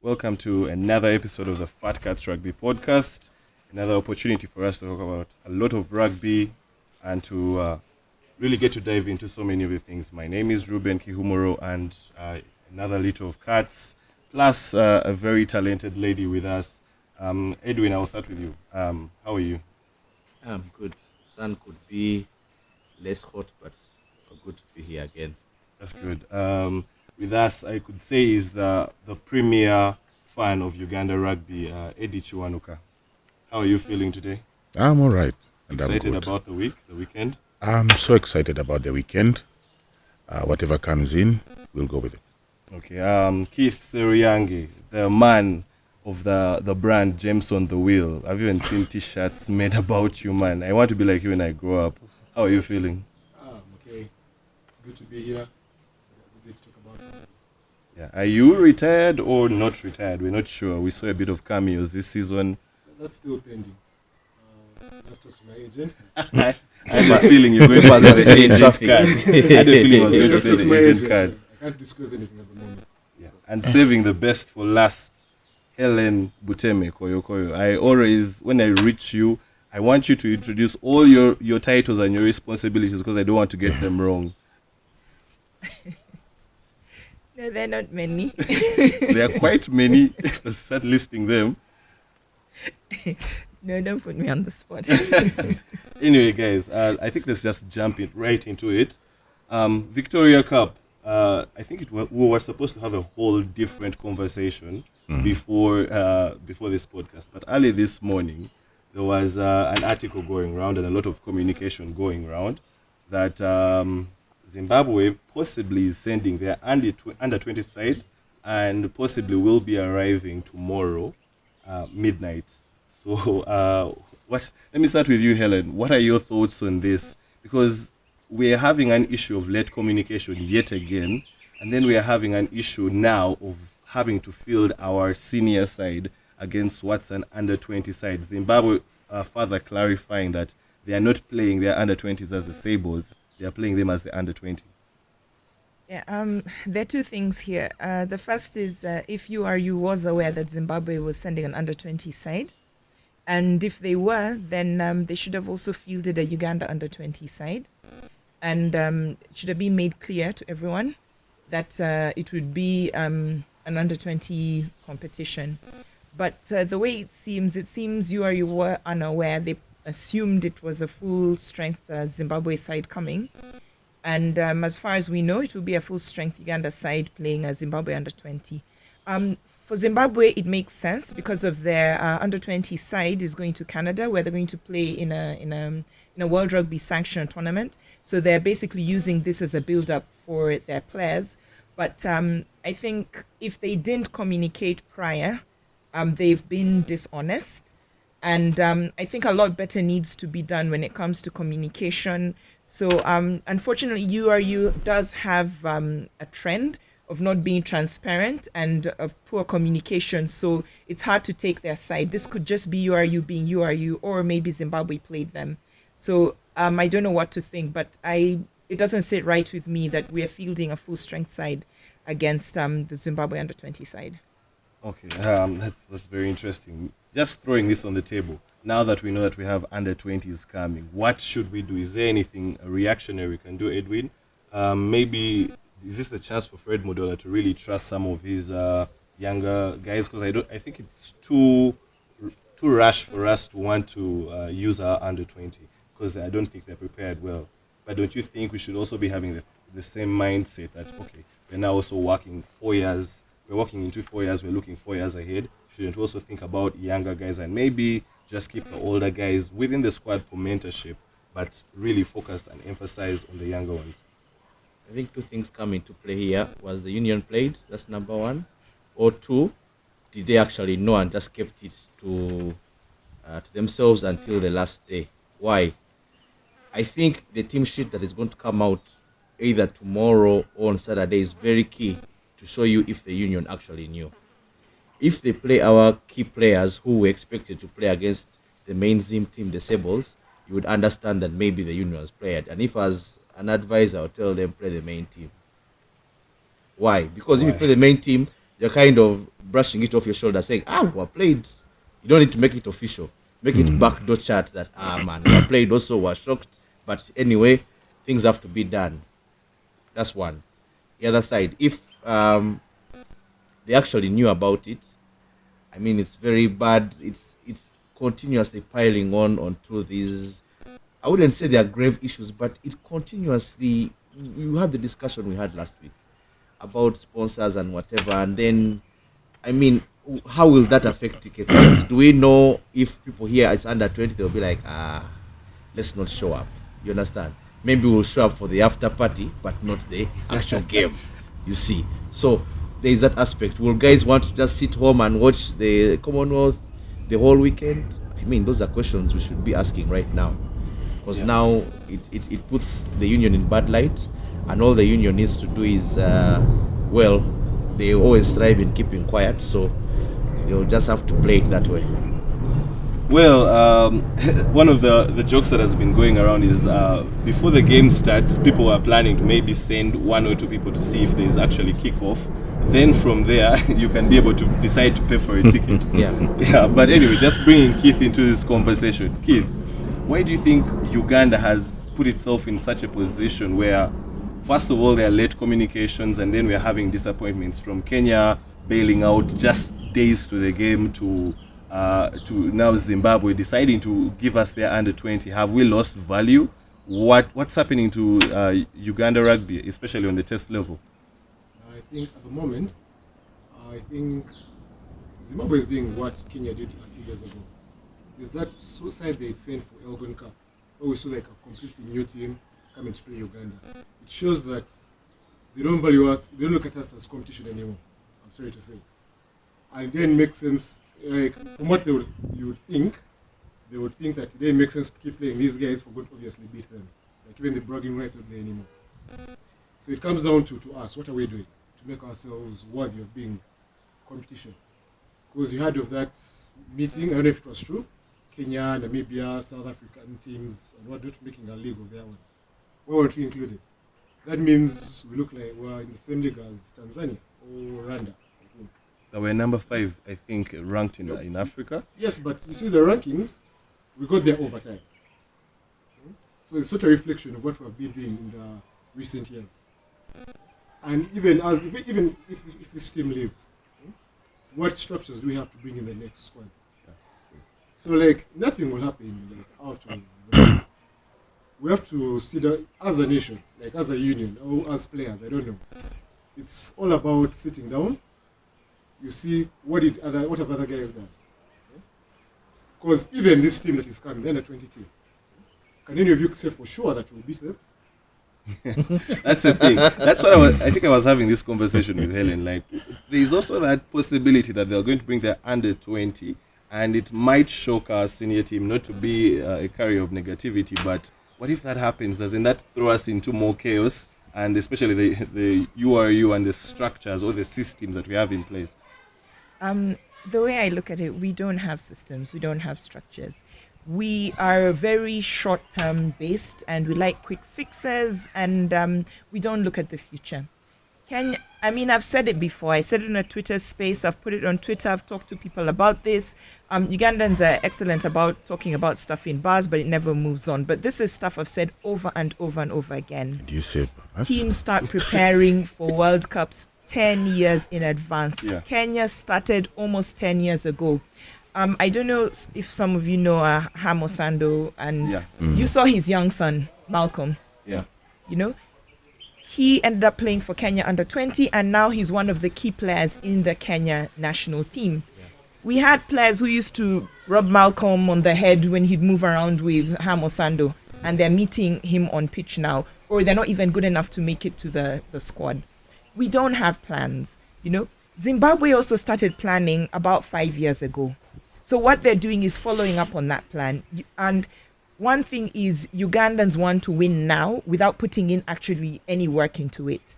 Welcome to another episode of the Fat Cats Rugby Podcast. Another opportunity for us to talk about a lot of rugby and to really get to dive into so many of the things. My name is Ruben Kihumoro and another litter of cats, plus a very talented lady with us. Edwin, I'll start with you. How are you? I'm good. Sun could be less hot, but good to be here again. That's good. With us, I could say, is the premier fan of Uganda rugby, Eddie Chiwanuka. How are you feeling today? I'm all right. And Excited I'm good. about the weekend? I'm so excited about the weekend. Whatever comes in, we'll go with it. Okay. Keith Seriangi, the man of the brand Jameson the Wheel. I've even seen T-shirts made about you, man. I want to be like you when I grow up. How are you feeling? Okay. It's good to be here. Good to talk about it. Yeah. Are you retired or not retired? We're not sure. We saw a bit of cameos this season. That's still pending. I'll talk to my agent. I had a feeling you're going to pass the agent card. I had a feeling I was going to play the agent card. I can't disclose anything at the moment. Yeah. And saving the best for last, Helen Buteme Koyo. I always, when I reach you, I want you to introduce all your titles and your responsibilities because I don't want to get them wrong. No, they're not many. There are quite many. Let's start listing them. No, don't put me on the spot. Anyway, guys, I think let's just jump right into it. Victoria Cup. I think we were supposed to have a whole different conversation before this podcast. But early this morning, there was an article going around and a lot of communication going around that Zimbabwe possibly is sending their under 20 side and possibly will be arriving tomorrow midnight. So let me start with you, Helen. What are your thoughts on this? Because we are having an issue of late communication yet again, and then we are having an issue now of having to field our senior side against what's an under 20 side. Zimbabwe further clarifying that they are not playing their under 20s as the Sables, they are playing them as the under 20. Yeah, there are two things here. The first is if you was aware that Zimbabwe was sending an under 20 side, and if they were, then they should have also fielded a Uganda under 20 side, and it should have been made clear to everyone that it would be an under 20 competition. But the way it seems you were unaware. They assumed it was a full strength Zimbabwe side coming. And as far as we know, it will be a full strength Uganda side playing a Zimbabwe under 20. For Zimbabwe, it makes sense because of their under 20 side is going to Canada, where they're going to play in a World Rugby Sanction tournament. So they're basically using this as a build-up for their players. But I think if they didn't communicate prior, they've been dishonest. And I think a lot better needs to be done when it comes to communication. So unfortunately, URU does have a trend of not being transparent and of poor communication. So it's hard to take their side. This could just be URU being URU, or maybe Zimbabwe played them. So I don't know what to think, but it doesn't sit right with me that we are fielding a full strength side against the Zimbabwe under 20 side. Okay, that's very interesting. Just throwing this on the table. Now that we know that we have under 20s coming, what should we do? Is there anything reactionary we can do, Edwin? Maybe is this the chance for Fred Modola to really trust some of his younger guys? Because I think it's too rush for us to want to use our under 20 because I don't think they're prepared well. But don't you think we should also be having the same mindset that okay, we're now also working 4 years. We're walking into 4 years, we're looking 4 years ahead. Shouldn't also think about younger guys and maybe just keep the older guys within the squad for mentorship, but really focus and emphasize on the younger ones? I think two things come into play here. Was the union played? That's number one. Or two, did they actually know and just kept it to themselves until the last day? Why? I think the team sheet that is going to come out either tomorrow or on Saturday is very key to show you if the union actually knew. If they play our key players who were expected to play against the main Zim team, the Sables, you would understand that maybe the union was played. And if as an advisor, I would tell them play the main team. Why? Because if you play the main team, you're kind of brushing it off your shoulder, saying, we played. You don't need to make it official. Make it backdoor chat that, man, we played also, we're shocked. But anyway, things have to be done. That's one. The other side, if they actually knew about it, I mean, it's very bad. It's continuously piling on onto these. I wouldn't say they are grave issues, but it continuously. You had the discussion we had last week about sponsors and whatever, and then, I mean, how will that affect ticket sales? Do we know if people here it's under 20, they'll be like, let's not show up. You understand? Maybe we'll show up for the after party, but not the actual game. You see, so there is that aspect. Will guys want to just sit home and watch the Commonwealth the whole weekend? I mean, those are questions we should be asking right now, because now it puts the union in bad light, and all the union needs to do is, they always thrive in keeping quiet, so you'll just have to play it that way. Well, one of the jokes that has been going around is before the game starts, people are planning to maybe send 1 or 2 people to see if there's actually kickoff. Then from there, you can be able to decide to pay for a ticket. Yeah. But anyway, just bringing Keith into this conversation. Keith, why do you think Uganda has put itself in such a position where, first of all, there are late communications, and then we're having disappointments from Kenya bailing out just days to the game to now Zimbabwe deciding to give us their under 20? Have we lost value? What's happening to Uganda rugby, especially on the test level? I think at the moment, I think Zimbabwe is doing what Kenya did a few years ago. There's that suicide they sent for Elgon Cup, where we saw like a completely new team coming to play Uganda. It shows that they don't value us, they don't look at us as competition anymore, I'm sorry to say. And it didn't make sense, like from what you would think, they would think that it didn't make sense to keep playing these guys for good, obviously beat them. Like even the bragging rights aren't there anymore. So it comes down to us, what are we doing to make ourselves worthy of being competition? Because you heard of that meeting, I don't know if it was true, Kenya, Namibia, South African teams, and whatnot making a league of their own. Why weren't we included? That means we look like we're in the same league as Tanzania or Rwanda, I think. We're number 5, I think, ranked in Africa. Yes, but you see the rankings, we got there over time. So it's sort of a reflection of what we've been doing in the recent years. And even if this team leaves, what structures do we have to bring in the next squad? So like nothing will happen like out of we have to see that as a nation, like as a union or as players, I don't know. It's all about sitting down. You see what have other guys done? Because even this team that is coming, the under 20 team, can any of you say for sure that we'll beat them? That's a thing. That's what I think I was having this conversation with Helen. Like, there is also that possibility that they're going to bring their under 20, and it might shock our senior team, not to be a carrier of negativity, but what if that happens? Doesn't that throw us into more chaos, and especially the URU and the structures or the systems that we have in place? The way I look at it, we don't have systems, we don't have structures. We are very short-term based, and we like quick fixes, and we don't look at the future. I've said it before. I said it in a Twitter space. I've put it on Twitter. I've talked to people about this. Ugandans are excellent about talking about stuff in bars, but it never moves on. But this is stuff I've said over and over and over again. Do you say teams start preparing for World Cups 10 years in advance? Yeah. Kenya started almost 10 years ago. I don't know if some of you know Hamo Sando, and you saw his young son, Malcolm. Yeah. You know, he ended up playing for Kenya under 20, and now he's one of the key players in the Kenya national team. Yeah. We had players who used to rub Malcolm on the head when he'd move around with Hamo Sando, and they're meeting him on pitch now, or they're not even good enough to make it to the squad. We don't have plans, you know. Zimbabwe also started planning about 5 years ago. So what they're doing is following up on that plan. And one thing is Ugandans want to win now without putting in actually any work into it.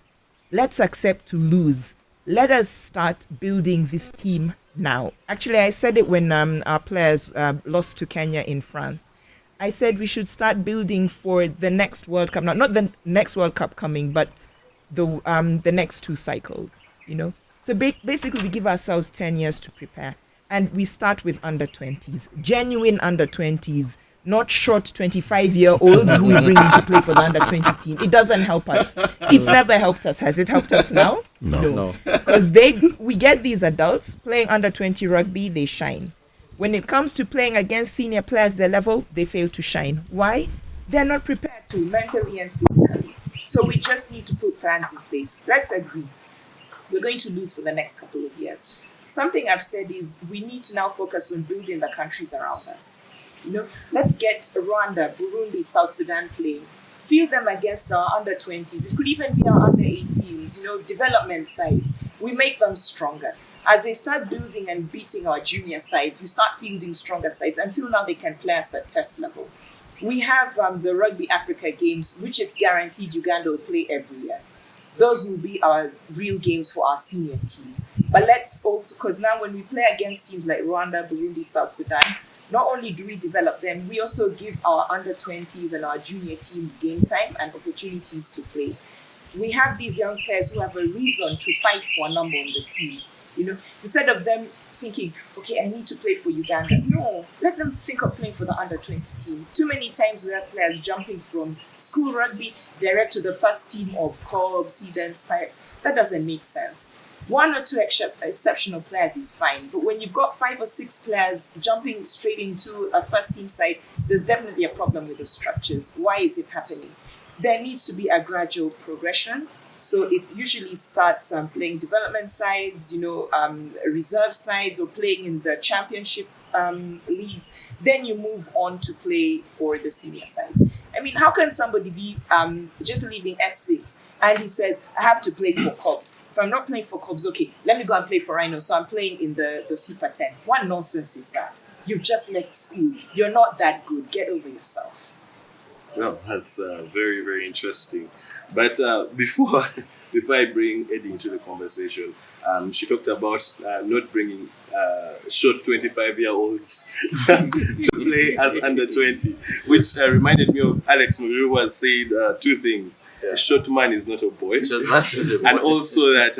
Let's accept to lose. Let us start building this team now. Actually, I said it when our players lost to Kenya in France. I said we should start building for the next World Cup. Not the next World Cup coming, but the next 2 cycles, you know. So basically, we give ourselves 10 years to prepare. And we start with under 20s, genuine under 20s, not short 25-year-olds who we bring in to play for the under 20 team. It doesn't help us. It's never helped us. Has it helped us now? No. Because we get these adults playing under 20 rugby, they shine. When it comes to playing against senior players their level, they fail to shine. Why? They're not prepared to mentally and physically. So we just need to put plans in place. Let's agree. We're going to lose for the next couple of years. Something I've said is we need to now focus on building the countries around us. Let's get Rwanda, Burundi, South Sudan playing. Field them against our under 20s. It could even be our under 18s, development sides. We make them stronger. As they start building and beating our junior sides, we start fielding stronger sides. Until now, they can play us at test level. We have the Rugby Africa games, which it's guaranteed Uganda will play every year. Those will be our real games for our senior team. But let's also, because now when we play against teams like Rwanda, Burundi, South Sudan, not only do we develop them, we also give our under 20s and our junior teams game time and opportunities to play. We have these young players who have a reason to fight for a number on the team. Instead of them thinking, okay, I need to play for Uganda. No, let them think of playing for the under 20 team. Too many times we have players jumping from school rugby direct to the first team of Corps, Hedons, Pirates. That doesn't make sense. 1 or 2 exceptional players is fine, but when you've got 5 or 6 players jumping straight into a first team side, there's definitely a problem with the structures. Why is it happening? There needs to be a gradual progression. So it usually starts playing development sides, reserve sides, or playing in the championship leagues. Then you move on to play for the senior side. I mean, how can somebody be just leaving S6 and he says, I have to play for Cubs? If I'm not playing for Cubs, okay, let me go and play for Rhino. So I'm playing in the Super 10. What nonsense is that? You've just left school. You're not that good. Get over yourself. Well, that's very, very interesting. But before I bring Eddie into the conversation, she talked about not bringing short 25-year-olds to play as under 20, which reminded me of Alex Muriu, who has said 2 things. Yeah. A short man is not a boy. And also that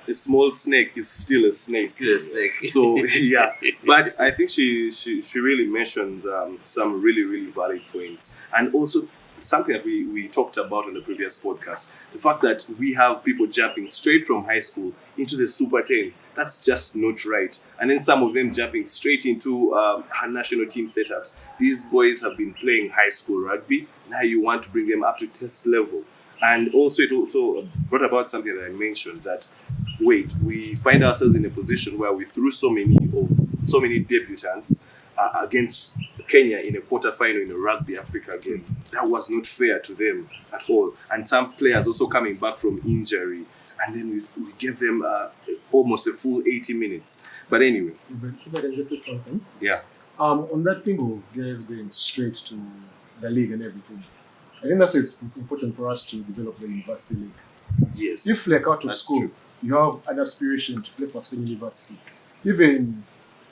a small snake is still a snake. So, yeah. But I think she really mentions some really, really valid points. And also something that we talked about on the previous podcast, the fact that we have people jumping straight from high school into the Super 10, that's just not right. And then some of them jumping straight into our national team setups. These boys have been playing high school rugby. Now you want to bring them up to test level. And also it also brought about something that I mentioned, that we find ourselves in a position where we threw so many debutants against Kenya in a quarterfinal in a Rugby Africa game. That was not fair to them at all. And some players also coming back from injury, and then we gave them almost a full 80 minutes. But anyway. If I can just say something. Yeah. On that thing of guys going straight to the league and everything, I think that's why it's important for us to develop the university league. Yes. If like out of that's school, true. You have an aspiration to play for Spain University, even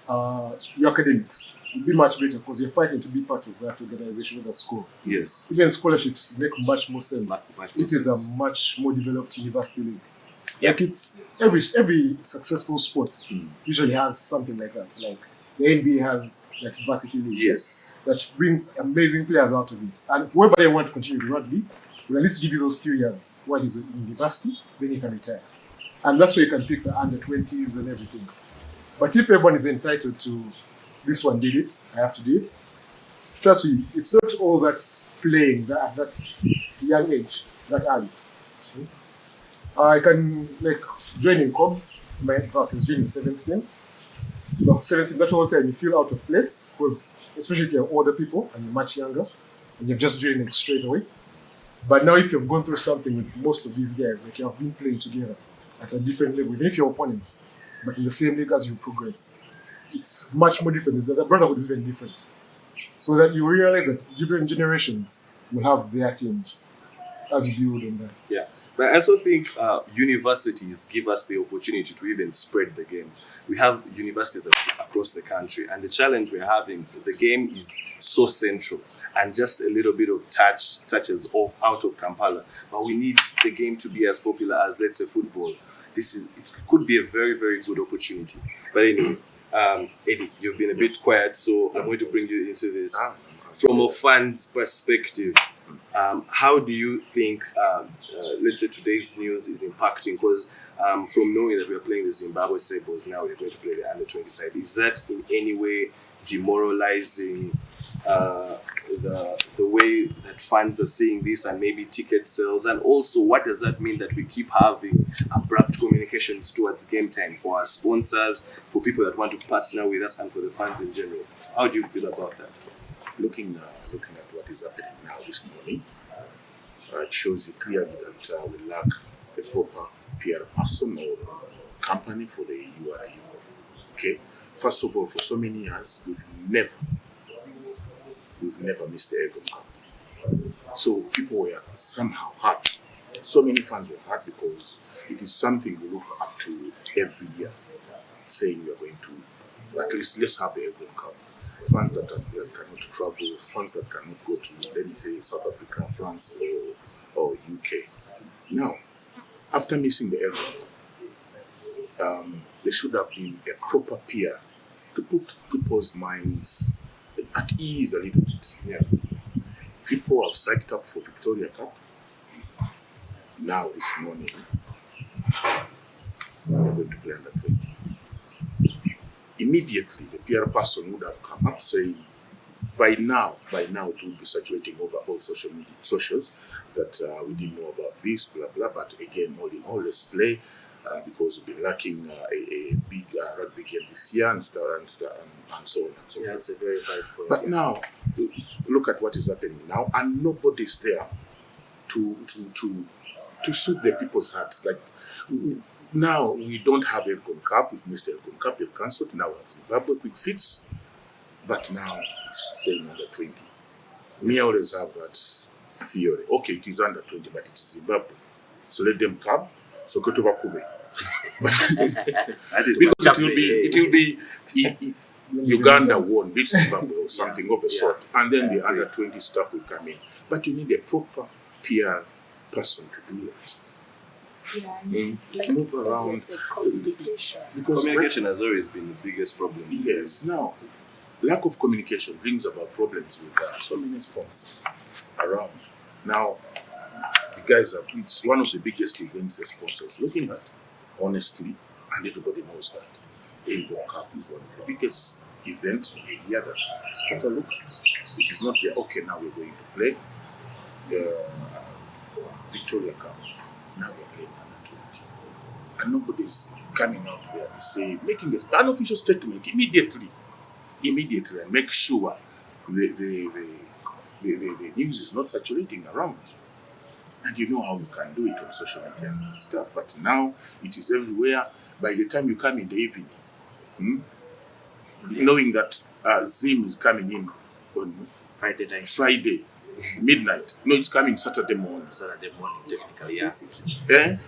your academics would be much better because you're fighting to be part of that organization of the school. Yes. Even scholarships make much more sense. It is a sense. much more developed university league. Yeah. Like it's every successful sport usually has something like that. Like the NBA has that varsity league. Yes. That brings amazing players out of it. And whoever they want to continue to rugby will at least give you those few years while he's in university, then you can retire. And that's where you can pick the under 20s and everything. But if everyone is entitled to this one did it, I have to do it. Trust me, it's not all that's playing at that young age, that early. I can join in Cubs versus joining 17. But 17, that whole time you feel out of place because especially if you're older people and you're much younger and you've just joined straight away. But now if you've gone through something with most of these guys, you have been playing together at a different level, even if you're opponents, but in the same league as you progress, it's much more different. The brotherhood is very different. So that you realize that different generations will have their teams as you build on that. Yeah. But I also think universities give us the opportunity to even spread the game. We have universities across the country, and the challenge we're having, the game is so central and just a little bit of touches out of Kampala. But we need the game to be as popular as, let's say, football. it could be a very, very good opportunity. But anyway, Eddie, you've been a bit quiet, so I'm going to bring you into this. From a fan's perspective, how do you think, let's say, today's news is impacting? Because from knowing that we're playing the Zimbabwe Sables, now we're going to play the under-20 side, is that in any way demoralizing the way that fans are seeing this, and maybe ticket sales? And also, what does that mean that we keep having abrupt communications towards game time for our sponsors, for people that want to partner with us, and for the fans in general? How do you feel about that? Looking at what is happening now this morning, it shows you clearly that we lack a proper PR person or company for the URU. Okay, first of all, for so many years, we've never missed the Elgon Cup. So people were somehow hurt. So many fans were hurt because it is something we look up to every year, saying we are going to, at least let's have the Elgon Cup. Fans that cannot travel, fans that cannot go to, let me say, South Africa, France, or UK. Now, after missing the Elgon Cup, there should have been a proper peer to put people's minds at ease a little bit. Yeah. People have psyched up for Victoria Cup. Now, this morning, we're going to play under 20. Immediately, the PR person would have come up saying, by now it would be circulating over all socials that we didn't know about this, blah, blah. But again, all in all, let's play because we've been lacking a big rugby game this year and so on and so forth. That's a very high point. But now, look at what is happening now, and nobody's there to soothe the people's hearts. Like, now we don't have Elgon Cup. We've missed Elgon Cup. They've cancelled. Now we have Zimbabwe quick fits. But now it's saying under 20. Me always have that theory. Okay, it is under 20, but it's Zimbabwe. So let them come. So go to Bakube. Because it will be Uganda won, beat Zimbabwe or something of a sort. And then the under 20 stuff will come in. But you need a proper PR person to do that. Move around. Because communication has always been the biggest problem. Yes. Now, lack of communication brings about problems with so many sponsors around. Now, the guys it's one of the biggest events the sponsors looking at, honestly, and everybody knows that. The Elgon Cup is one of the biggest events in the year that sponsors look at. It is not there, okay, now we're going to play the Victoria Cup. Now we're playing under 20. And nobody's coming out there to say, making an unofficial statement immediately and make sure the news is not circulating around. And you know how you can do it on social media and stuff. But now it is everywhere. By the time you come in the evening, knowing that Zim is coming in on Friday midnight. No, it's coming Saturday morning. Technically, yeah.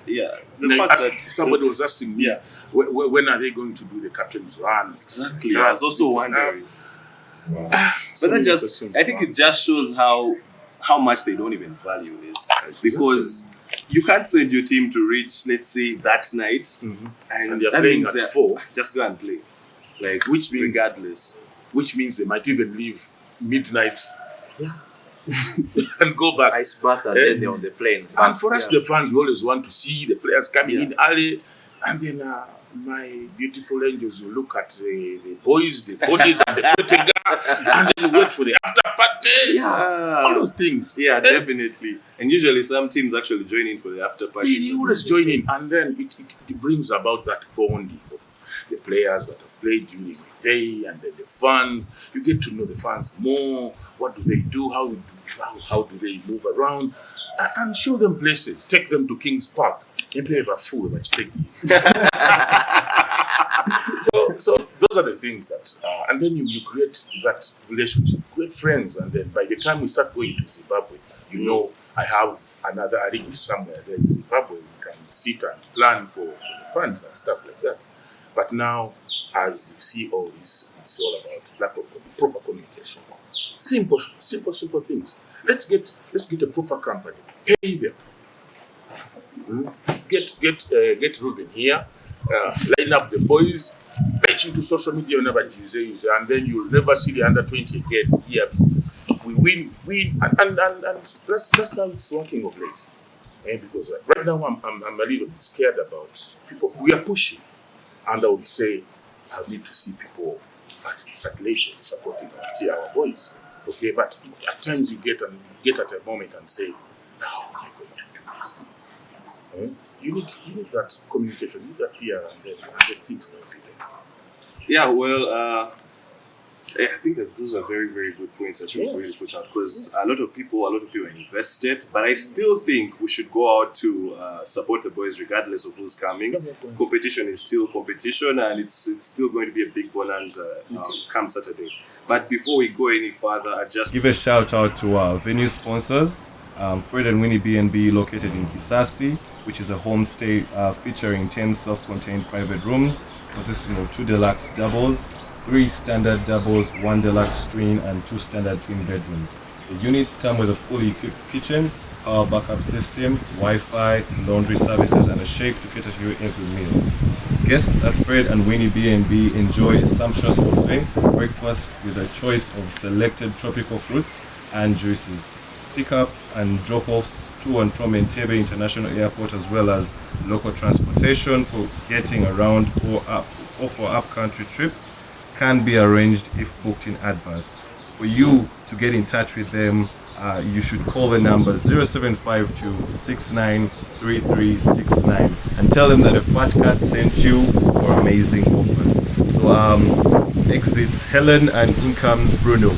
Yeah. The Somebody was asking me, when are they going to do the captain's run? Exactly. I was also wondering. But that I think it just shows how much they don't even value this. Because you can't send your team to reach, let's say, that night, and they're that playing means at 4. Just go and play. Like, Which means- regardless. Which means they might even leave midnight and go back. Ice bath and then they're on the plane. And for us, the fans, we always want to see the players coming in early. And then my beautiful angels will look at the boys, the bodies, and the Bottega, and then you wait for the after party. All those things. Yeah, definitely. And usually some teams actually join in for the after party. They always join in. And then it brings about that bonding of the players that have played during the day, and then the fans. You get to know the fans more. What do they do? How do they move around? And show them places. Take them to King's Park. And we have a fool that take you. So those are the things that, and then you create that relationship, create friends, and then by the time we start going to Zimbabwe, you know, I have another arrangement somewhere there in Zimbabwe. We can sit and plan for the funds and stuff like that. But now, as you see all this, it's all about lack of proper communication. Simple things. Let's get a proper company. Pay them. get Ruben here, line up the boys, patch into social media whenever you say, and then you'll never see the under 20 again. Yeah, we win, and that's how it's working of late. Because right now I'm a little bit scared about people. We are pushing, and I would say I need to see people at Legends supporting our boys. Okay, but at times you get at a moment and say, now we're going to do this. You need that communication, you need that PR, and then get things going. Yeah, well, I think that those are very, very good points that you really put out, because a lot of people are invested, but I still think we should go out to support the boys regardless of who's coming. Competition is still competition, and it's still going to be a big bonanza come Saturday. But before we go any further, I just give a shout out to our venue sponsors, Fred and Winnie B&B, located in Kisasi, which is a homestay featuring 10 self-contained private rooms consisting of 2 deluxe doubles, 3 standard doubles, 1 deluxe twin, and 2 standard twin bedrooms. The units come with a fully equipped kitchen, power backup system, Wi-Fi, laundry services, and a chef to cater to your every meal. Guests at Fred and Winnie B&B enjoy a sumptuous buffet breakfast with a choice of selected tropical fruits and juices. Pickups and drop-offs to and from Entebbe International Airport, as well as local transportation for getting around or for up-country trips, can be arranged if booked in advance. For you to get in touch with them, you should call the number 0752 693369 and tell them that a fat cat sent you for amazing offers. So exit Helen and in comes Bruno.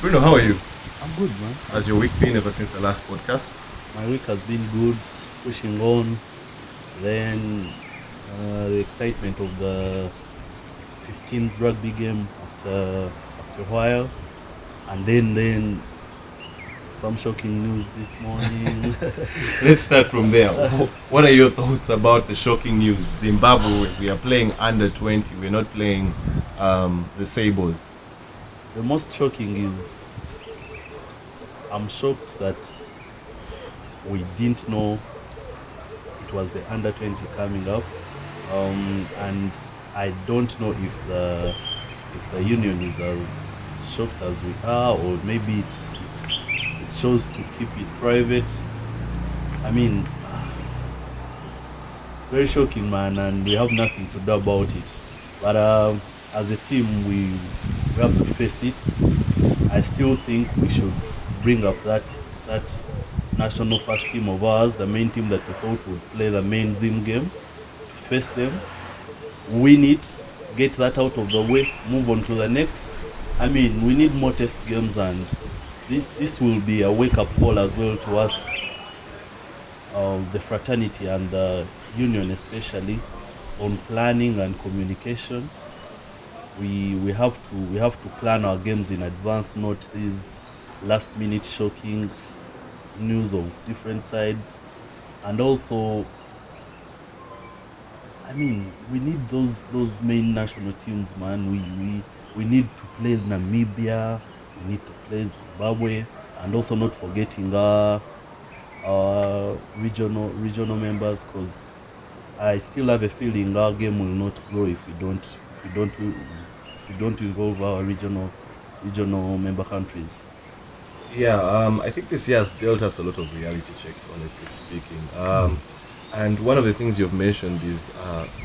Bruno, how are you? I'm good, man. How's your week been ever since the last podcast? My week has been good, pushing on. Then the excitement of the 15th rugby game after a while, and then some shocking news this morning. Let's start from there. What are your thoughts about the shocking news? Zimbabwe, we are playing under 20. We're not playing the Sables. The most shocking is I'm shocked that we didn't know it was the under 20 coming up, and I don't know if the union is as shocked as we are, or maybe it chose to keep it private. I mean, very shocking, man, and we have nothing to do about it. But as a team, we have to face it. I still think we should bring up that national first team of ours, the main team that we thought would play the main Zim game, face them, win it, get that out of the way, move on to the next. I mean, we need more test games, and this will be a wake-up call as well to us, the fraternity and the union especially, on planning and communication. We have to plan our games in advance, not these last-minute shocking news of different sides. And also, I mean, we need those main national teams, man. We need to play Namibia, we need to play Zimbabwe, and also not forgetting our regional members, because I still have a feeling our game will not grow if we don't involve our regional member countries. Yeah, I think this year has dealt us a lot of reality checks, honestly speaking. And one of the things you've mentioned is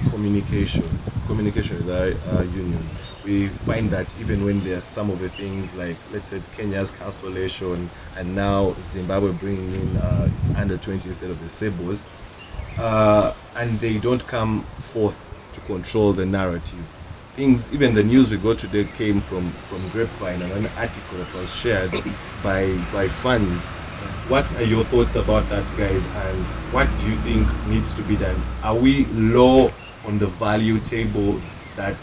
communication with our union. We find that even when there are some of the things like, let's say, Kenya's cancellation, and now Zimbabwe bringing in its under 20 instead of the Sables, and they don't come forth to control the narrative. Things, even the news we got today came from Grapevine and an article that was shared by fans. What are your thoughts about that, guys, and what do you think needs to be done? Are we low on the value table that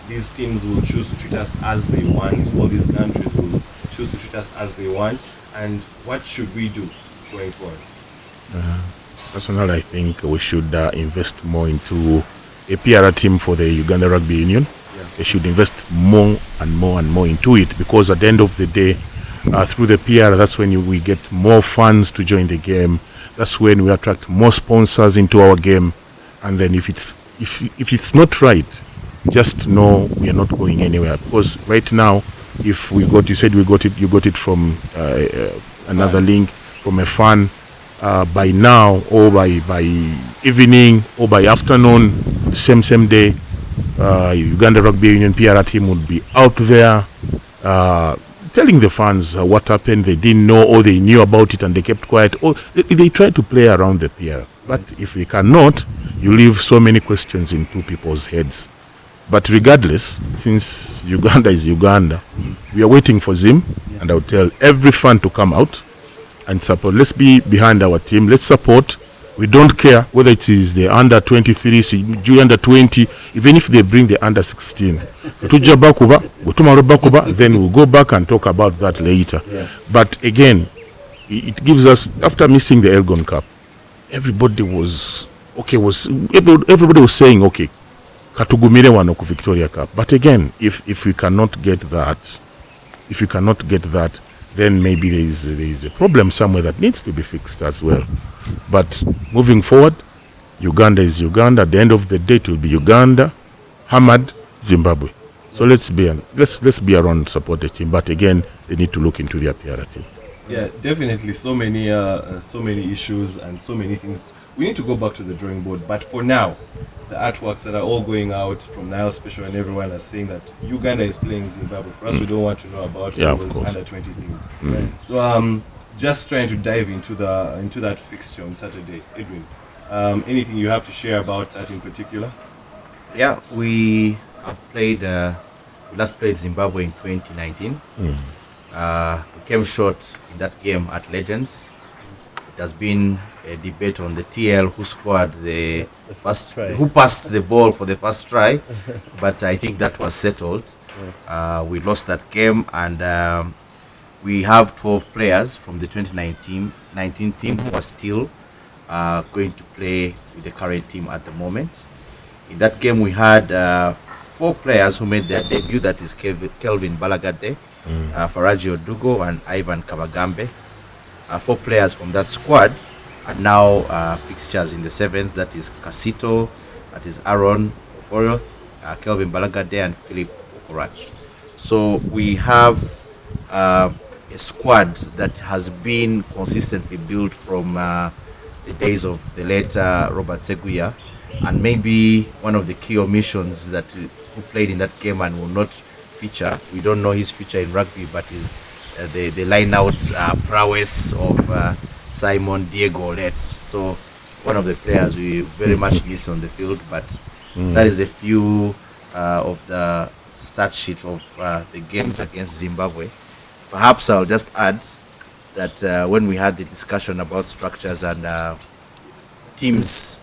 these teams will choose to treat us as they want, or these countries will choose to treat us as they want, and what should we do going forward? Personally, I think we should invest more into a PR team for the Uganda Rugby Union. They should invest more and more and more into it, because at the end of the day, through the PR, that's when we get more fans to join the game. That's when we attract more sponsors into our game. And then if it's not right, just know we are not going anywhere. Because right now, if you got it from another link from a fan. By now or by evening or by afternoon, same day, Uganda Rugby Union PR team would be out there telling the fans what happened. They didn't know, or they knew about it and they kept quiet, or they tried to play around the PR. But if they cannot, you leave so many questions in two people's heads. But regardless, since Uganda is Uganda, we are waiting for Zim, and I'll tell every fan to come out and support. Let's be behind our team. Let's support. We don't care whether it is the under 23, under 20, even if they bring the under 16. Then we'll go back and talk about that later. Yeah. But again, it gives us, after missing the Elgon Cup, everybody was saying, okay, katugumire wano ku Victoria Cup. But again, if we cannot get that, then maybe there is a problem somewhere that needs to be fixed as well. But moving forward, Uganda is Uganda. At the end of the day, it will be Uganda, Hamad, Zimbabwe. So let's be around and support the team. But again, they need to look into their PR team. Yeah, definitely. So many issues and so many things. We need to go back to the drawing board. But for now, the artworks that are all going out from Nile Special and everyone are saying that Uganda is playing Zimbabwe. For us, we don't want to know about those under 20 things. So just trying to dive into that fixture on Saturday. Edwin, anything you have to share about that in particular? Yeah, we have played. We last played Zimbabwe in 2019. We came short in that game at Legends. It has been a debate on the TL who scored the first try, who passed the ball for the first try, but I think that was settled. We lost that game, and we have 12 players from the 2019 team who are still going to play with the current team at the moment. In that game, we had 4 players who made their debut. That is Kelvin Balagade, Faraji Odugo, and Ivan Kabagambe. 4 players from that squad are now fixtures in the sevens. That is Casito, that is Aaron Oforioth, Kelvin Balagade, and Philip Okorach. So we have a squad that has been consistently built from the days of the late Robert Seguya, and maybe one of the key omissions that who played in that game and will not feature. We don't know his future in rugby, but is the line-out prowess of Simon Diego Letts. So one of the players we very much miss on the field, but that is a few of the stat sheet of the games against Zimbabwe. Perhaps I'll just add that when we had the discussion about structures and teams,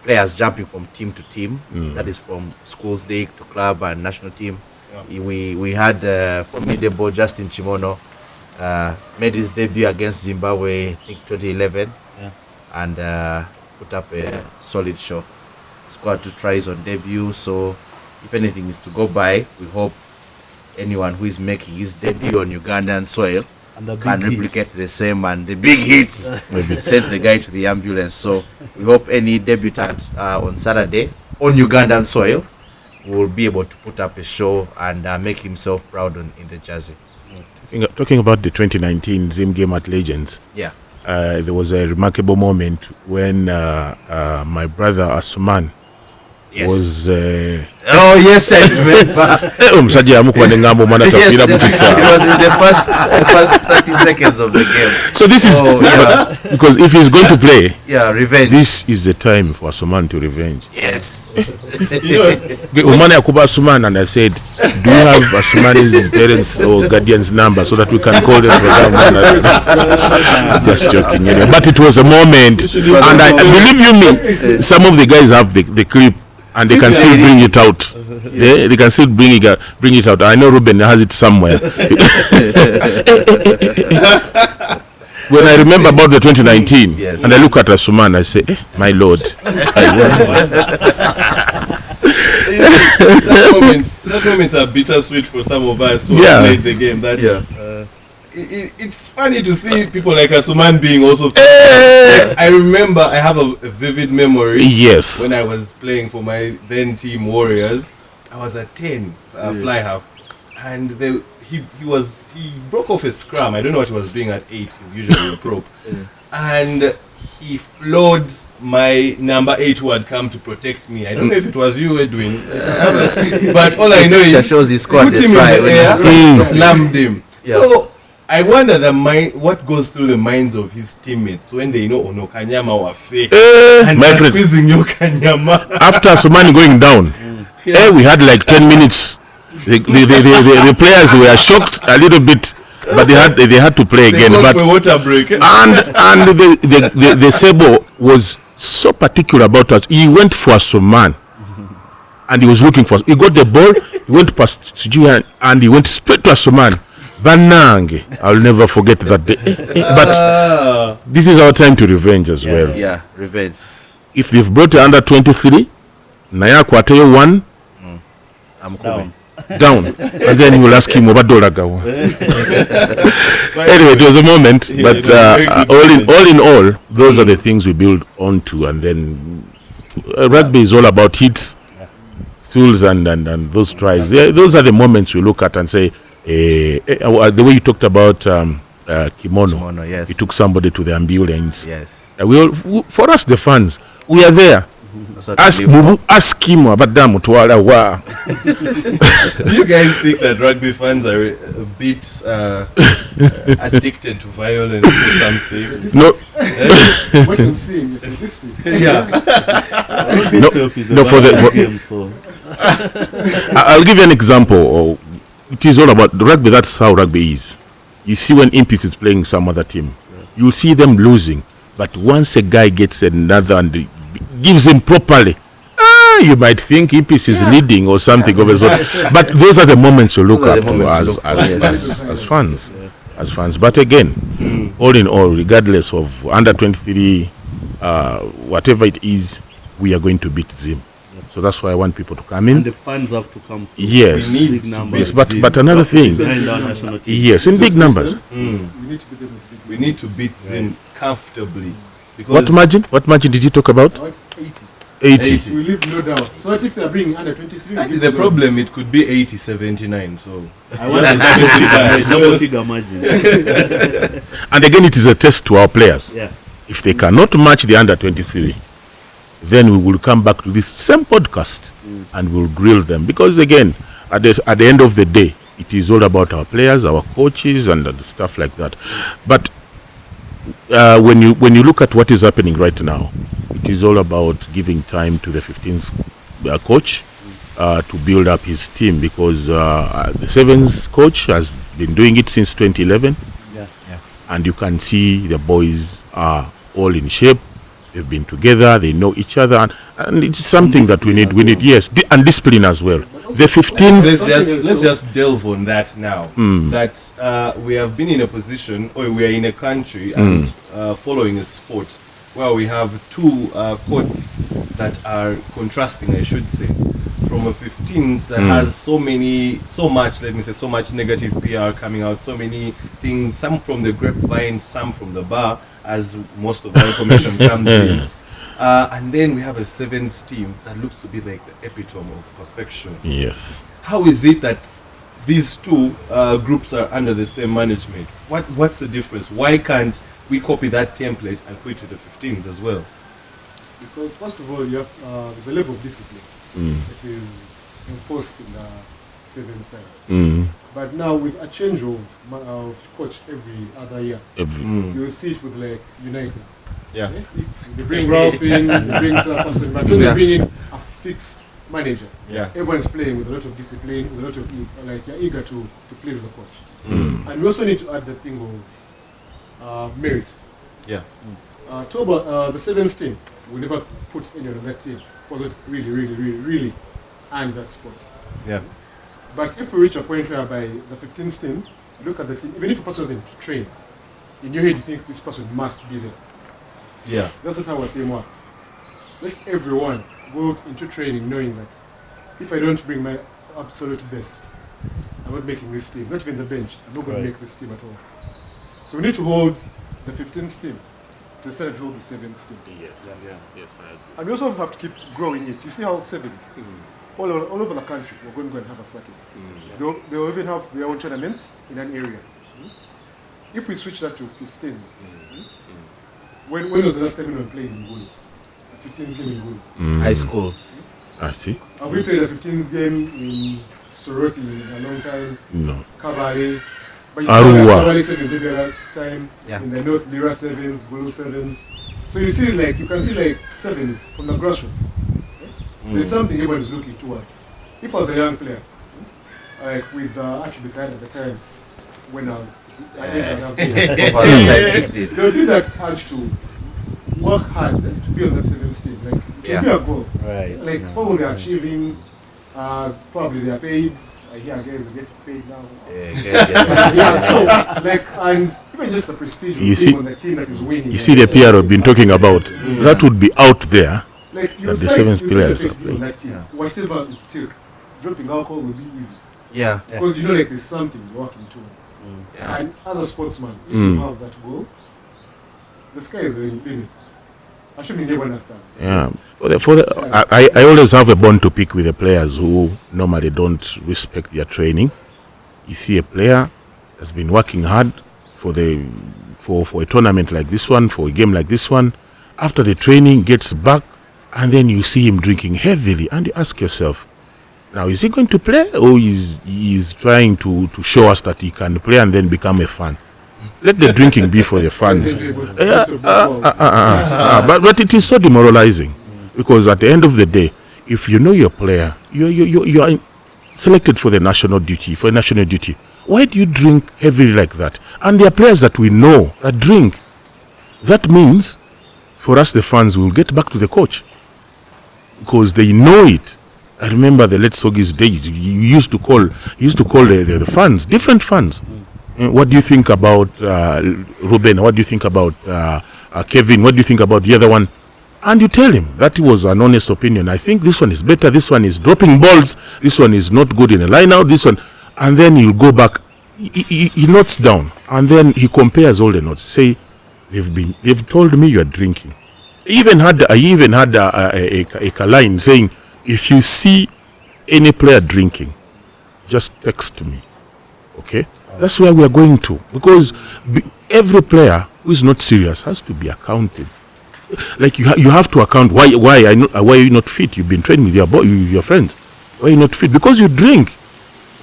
players jumping from team to team, that is from schools league to club and national team. We had formidable Justin Chimono, made his debut against Zimbabwe, I think 2011, and put up a solid show. Scored 2 tries on debut, so if anything is to go by, we hope anyone who is making his debut on Ugandan soil can replicate the same, and the big hits sent the guy to the ambulance. So we hope any debutant on Saturday on Ugandan soil will be able to put up a show and make himself proud in the jersey. Talking about the 2019 Zim game at Legends, there was a remarkable moment when my brother Asuman was yes, I remember. It was in the first 30 seconds of the game. So this is because if he's going to play, revenge. This is the time for Asuman to revenge. Yes. Umane Akuba Asuman, and I said, do you have Asuman's parents or guardian's number so that we can call them? Just joking, but it was a moment, and I believe you me, some of the guys have the clip. And they can still bring it out. They can still bring it out. I know Ruben has it somewhere. When I remember about the 2019, and I look at Asuman, I say, my Lord. Those moments are bittersweet for some of us who have played the game. it's funny to see people like Asuman being also. Like, I remember I have a vivid memory. Yes. When I was playing for my then team Warriors, I was at 10 fly half, and he broke off a scrum. I don't know what he was doing at 8. He's usually a prop, and he floored my number 8 who had come to protect me. I don't know if it was you, Edwin, but all I know is shows he scored put him in the air, slammed him. Yeah. So I wonder what goes through the minds of his teammates when they know Ono Kanyama were fake and they're squeezing you Kanyama. After Sumani going down, we had like 10 minutes. The players were shocked a little bit, but they had to play again. But for water break. And the Sebo was so particular about us. He went for Suman, and he was looking for. He got the ball. He went past Sujuan, and he went straight to Suman. Vanange, I'll never forget that day. But this is our time to revenge as well. Yeah, revenge. If they've brought under 23, Naya Kwateyo 1, I'm coming. Down. And then you will ask him about Dolagawa. Anyway, it was a moment, but all in all, those are the things we build onto. And then rugby is all about hits, stools, and those tries. Those are the moments we look at and say, the way you talked about Kimono, yes. You took somebody to the ambulance. Yes. For us, the fans, we are there. Ask Kimo about Mutwala. Do you guys think that rugby fans are a bit addicted to violence or something? No. What I'm saying, if you're listening. I'll give you an example. It is all about rugby. That's how rugby is. You see when Impis is playing some other team, you'll see them losing. But once a guy gets another and gives him properly, you might think Impis is leading or something of a sort. But those are the moments you look up to as fans. As fans. But again, all in all, regardless of under 23, whatever it is, we are going to beat Zim. So that's why I want people to come in. And the fans have to come. Yes. We need big numbers. Yes, but another thing. Yes, in big numbers. We need to beat Zim comfortably. What margin? What margin did you talk about? 80. We leave no doubt. So what if they are bringing under 23? The problem, it could be 80-79. So I want a double figure margin. And again, it is a test to our players. Yeah. If they cannot match the under 23, then we will come back to this same podcast and we'll grill them. Because again, at the end of the day, it is all about our players, our coaches, and stuff like that. But when you look at what is happening right now, it is all about giving time to the 15th coach to build up his team, because the 7th coach has been doing it since 2011. And you can see the boys are all in shape. They've been together, they know each other, and it's something that we need. We need, yes, and discipline as well. The 15th. Let's just delve on that now. That we have been in a position, or we are in a country and following a sport where we have two courts that are contrasting, I should say. From a 15th that has so much negative PR coming out, so many things, some from the grapevine, some from the bar, as most of the information comes in. And then we have a 7th team that looks to be like the epitome of perfection. Yes. How is it that these two groups are under the same management? What's the difference? Why can't we copy that template and put it to the 15s as well? Because first of all, you have there's a level of discipline that is enforced in the 7th side. But now with a change of coach every other year, you will see it with like United. Yeah. If they bring Ralph in, they bring some person, but when they bring in a fixed manager, everyone is playing with a lot of discipline, with a lot of you're eager to please the coach. And we also need to add the thing of merit. Yeah. Toba, the 7th team, we never put anyone on that team because it really earned that spot. Yeah. But if we reach a point whereby the 15th team, look at the team, even if a person isn't trained, in your head you think this person must be there. Yeah. That's not how our team works. Let everyone go into training knowing that if I don't bring my absolute best, I'm not making this team. Not even the bench. I'm not going Right. to make this team at all. So we need to hold the 15th team to start to hold the 7th team. Yes. Yeah. Yes, I agree. And we also have to keep growing it. You see how 7s, all over the country, we're going to go and have a circuit. They'll even have their own tournaments in an area. If we switch that to 15s, when was the last time we played in Ngulu? A 15s game in Ngulu? High school. I see. Have we played a 15s game in Soroti in a long time? No. Kabale. But you Arua. Kabale 7s every that time. Yeah. In the North, Lira 7s, Gulu 7s. So you see, like, you can see, like, 7s from the grassroots. There's something everyone's looking towards. If I was a young player, like with the attributes I had at the time, when I didn't have there would be that urge to work hard to be on that 7th team. Like, it would be a goal. Right. Like, what they're achieving, probably they are paid. I hear guys are getting paid now. Yeah, so, like, and even just the prestige of You being see- on the team that is winning. You see the PR I've been talking about. That would be out there. Like, you that the fight- 7th you players fight are on playing. that team. Whatever it took, dropping alcohol will be easy. Yeah. Because you know, like, there's something you're working towards. And as a sportsman, if you have that goal, the sky is the limit. I shouldn't even understand. Yeah. I always have a bone to pick with the players who normally don't respect their training. You see a player has been working hard for a tournament like this one, for a game like this one. After the training, gets back, and then you see him drinking heavily, and you ask yourself, now is he going to play, or is he trying to show us that he can play and then become a fan? Let the drinking be for the fans. But it is so demoralizing, because at the end of the day, if you know your player, you are selected for the national duty, why do you drink heavily like that? And there are players that we know that drink. That means, for us the fans, we will get back to the coach, because they know it. I remember the late Sogi's days. You used to call the fans, different fans. What do you think about Ruben? What do you think about Kevin? What do you think about the other one? And you tell him that was an honest opinion. I think this one is better. This one is dropping balls. This one is not good in a line out. This one, and then he'll go back. He notes down, and then he compares all the notes. Say, they've told me you are drinking. I even had a line saying, if you see any player drinking, just text me. Okay? That's where we are going to. Because every player who is not serious has to be accounted. Like you have to account why are you not fit? You've been training with your friends. Why are you not fit? Because you drink.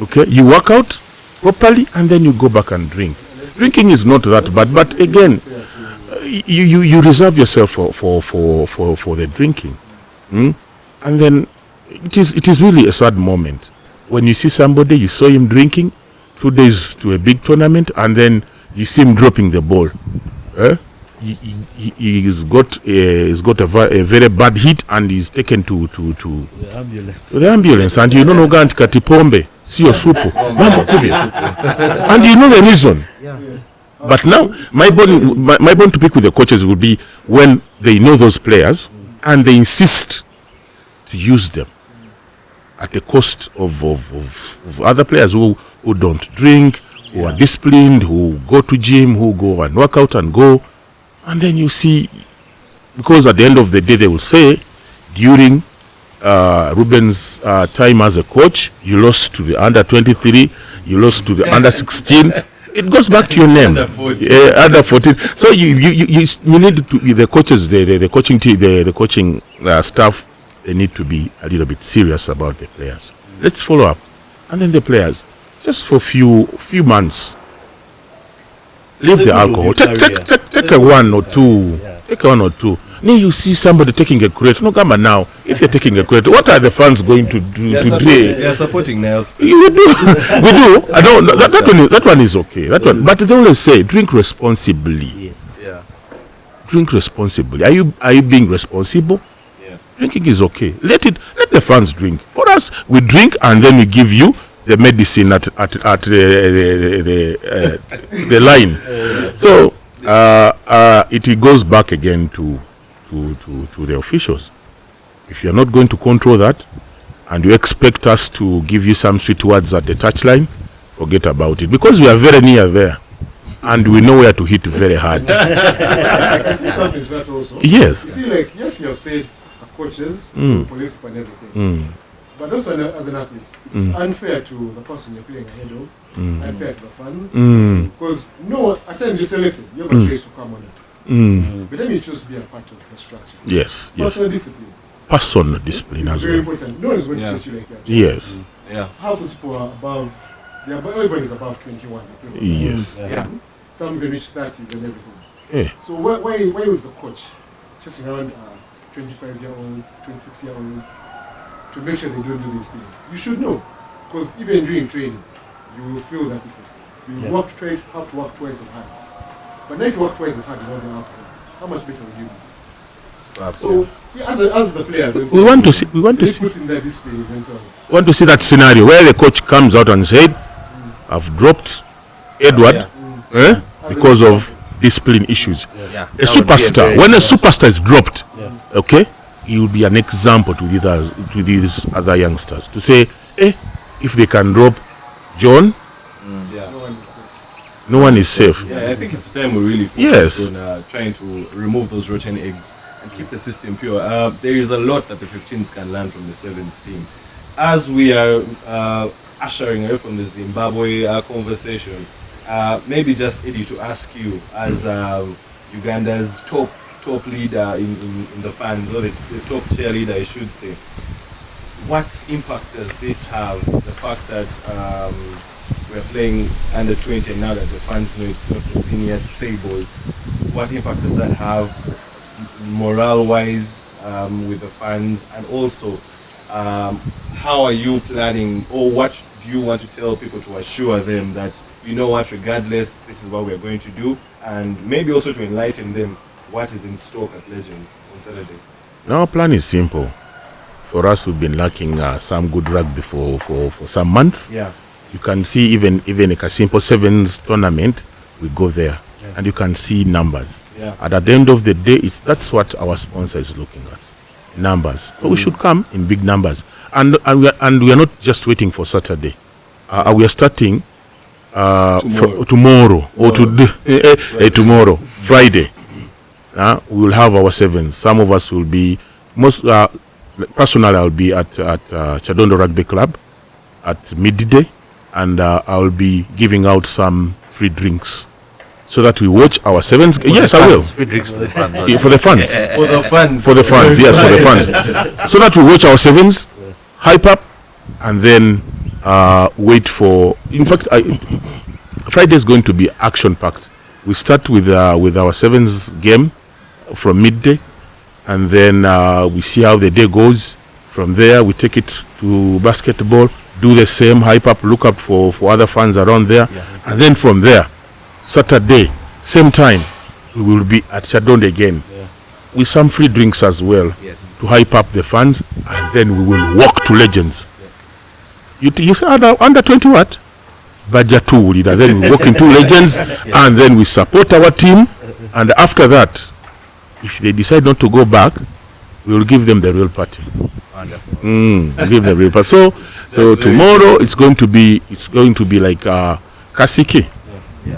Okay? You work out properly and then you go back and drink. Drinking is not that bad, but again, you reserve yourself for the drinking. And then it is really a sad moment when you see somebody, you saw him drinking 2 days to a big tournament, and then you see him dropping the ball. He's got a very bad hit, and he's taken to the ambulance, and you know Nogant Katipombe sio supu and you know the reason. But now my bone to pick with the coaches will be when they know those players and they insist to use them at the cost of other players who don't drink, who are disciplined, who go to gym, who go and work out and go. And then you see, because at the end of the day they will say, during Ruben's time as a coach, you lost to the under 23, you lost to the under 16. It goes back to your name, under 14. So you need to, the coaches, the coaching team, the coaching staff, they need to be a little bit serious about the players. Let's follow up, and then the players, just for few months, leave the alcohol. Take a one or two. Take a one or two. Then you see somebody taking a crate. No, come on now. If you're taking a crate, what are the fans going to do today? They are supporting Niles. We do. I don't. That one is okay. That one. But they always say, drink responsibly. Yes. Yeah. Drink responsibly. Are you being responsible? Yeah. Drinking is okay. Let the fans drink. For us, we drink and then we give you the medicine at the line. So it goes back again to the officials. If you're not going to control that, and you expect us to give you some sweet words at the touchline, forget about it, because we are very near there and we know where to hit very hard. I can see something to that also. Yes. You see, like, yes, you have said coaches, police, and everything. But also, as an athlete, it's unfair to the person you're playing ahead of, unfair to the fans. Because, at times you're selected, you have a choice to come on it. But then you choose to be a part of the structure. Yes. Personal discipline. Personal discipline It's as very well. important. No one is going to choose you like that. Yes. Yeah. Half of people are above, everyone is above 21. Yes. Some even reach 30s and everything. Yeah. So why was the coach chasing around 25-year-old, 26-year-old to make sure they don't do these things? You should know, because even during training, you will feel that effect. You have to work twice as hard. But now if you work twice as hard without the alcohol, how much better will you be? So as the players themselves, We want to see put in that discipline themselves. that scenario where the coach comes out and said, "I've dropped Edward because of discipline issues." A superstar, when a superstar is dropped, okay, he will be an example to these other youngsters to say, if they can drop John, no one is safe. Yeah, I think it's time we really focus on trying to remove those rotten eggs and keep the system pure. There is a lot that the 15s can learn from the 7s team. As we are ushering away from the Zimbabwe conversation, maybe just Eddie, to ask you as Uganda's top leader in the fans, or the top cheerleader, I should say, what impact does this have? The fact that we're playing under 20 and now that the fans know it's not the senior Sabres, what impact does that have morale-wise with the fans? And also, how are you planning, or what do you want to tell people to assure them that, you know what, regardless, this is what we're going to do, and maybe also to enlighten them what is in stock at Legends on Saturday? Our plan is simple. For us, we've been lacking some good rugby for some months. Yeah. You can see even like a simple 7s tournament, we go there, and you can see numbers. Yeah. And at the end of the day, that's what our sponsor is looking at, numbers. So we should come in big numbers, and we are not just waiting for Saturday. We are starting tomorrow or tomorrow, Friday. We will have our 7s. Some of us will be personally. I'll be at Chadondo Rugby Club at midday, and I'll be giving out some free drinks so that we watch our 7s. Yes, I will. Free drinks for the fans. For the fans. For the fans. For the fans, yes, for the fans. So that we watch our 7s, hype up, and then wait for. In fact, Friday is going to be action-packed. We start with our 7s game from midday, and then we see how the day goes. From there, we take it to basketball, do the same, hype up, look up for other fans around there, and then from there, Saturday, same time, we will be at Chadondo again with some free drinks as well to hype up the fans, and then we will walk to Legends. You say under 20 what? Budget 2 leader. Then we walk into Legends, and then we support our team, and after that, if they decide not to go back, we will give them the real party. Wonderful. We'll give them the real party. So tomorrow it's going to be like Kasiki.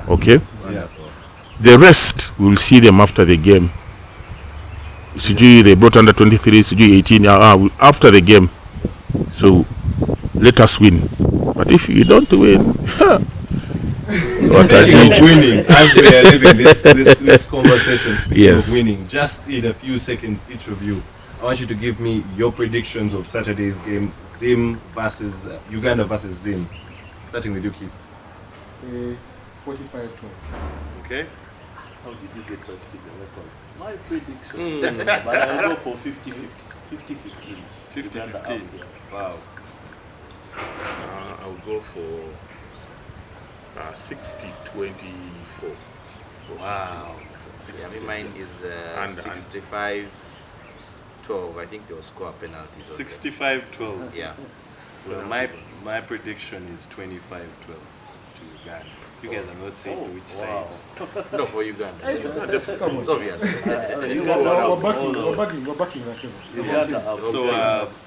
Okay. Wonderful. The rest we will see them after the game. CG they brought under 23, CG 18 after the game. So let us win. But if you don't win, what are Speaking you? of winning, as we are living this conversation, speaking of winning, just in a few seconds, each of you, I want you to give me your predictions of Saturday's game, Uganda versus Zim. Starting with you, Keith. Say 45-12. Okay. How did you get that figure? That was my prediction. But I'll go for 50-50. 50-15. 50-15. Wow. I'll go for 60-24. Wow. Mine is 65-12. I think they'll score penalties. 65-12. Yeah. Well, my prediction is 25-12 to Uganda. You guys are not saying which side. No, for Uganda. It's obvious. We're backing that. So,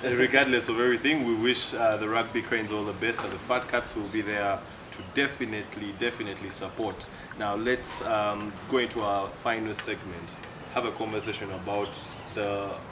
regardless of everything, we wish the Rugby Cranes all the best, and the Fat Cats will be there to should definitely support. Now let's go into our final segment, have a conversation about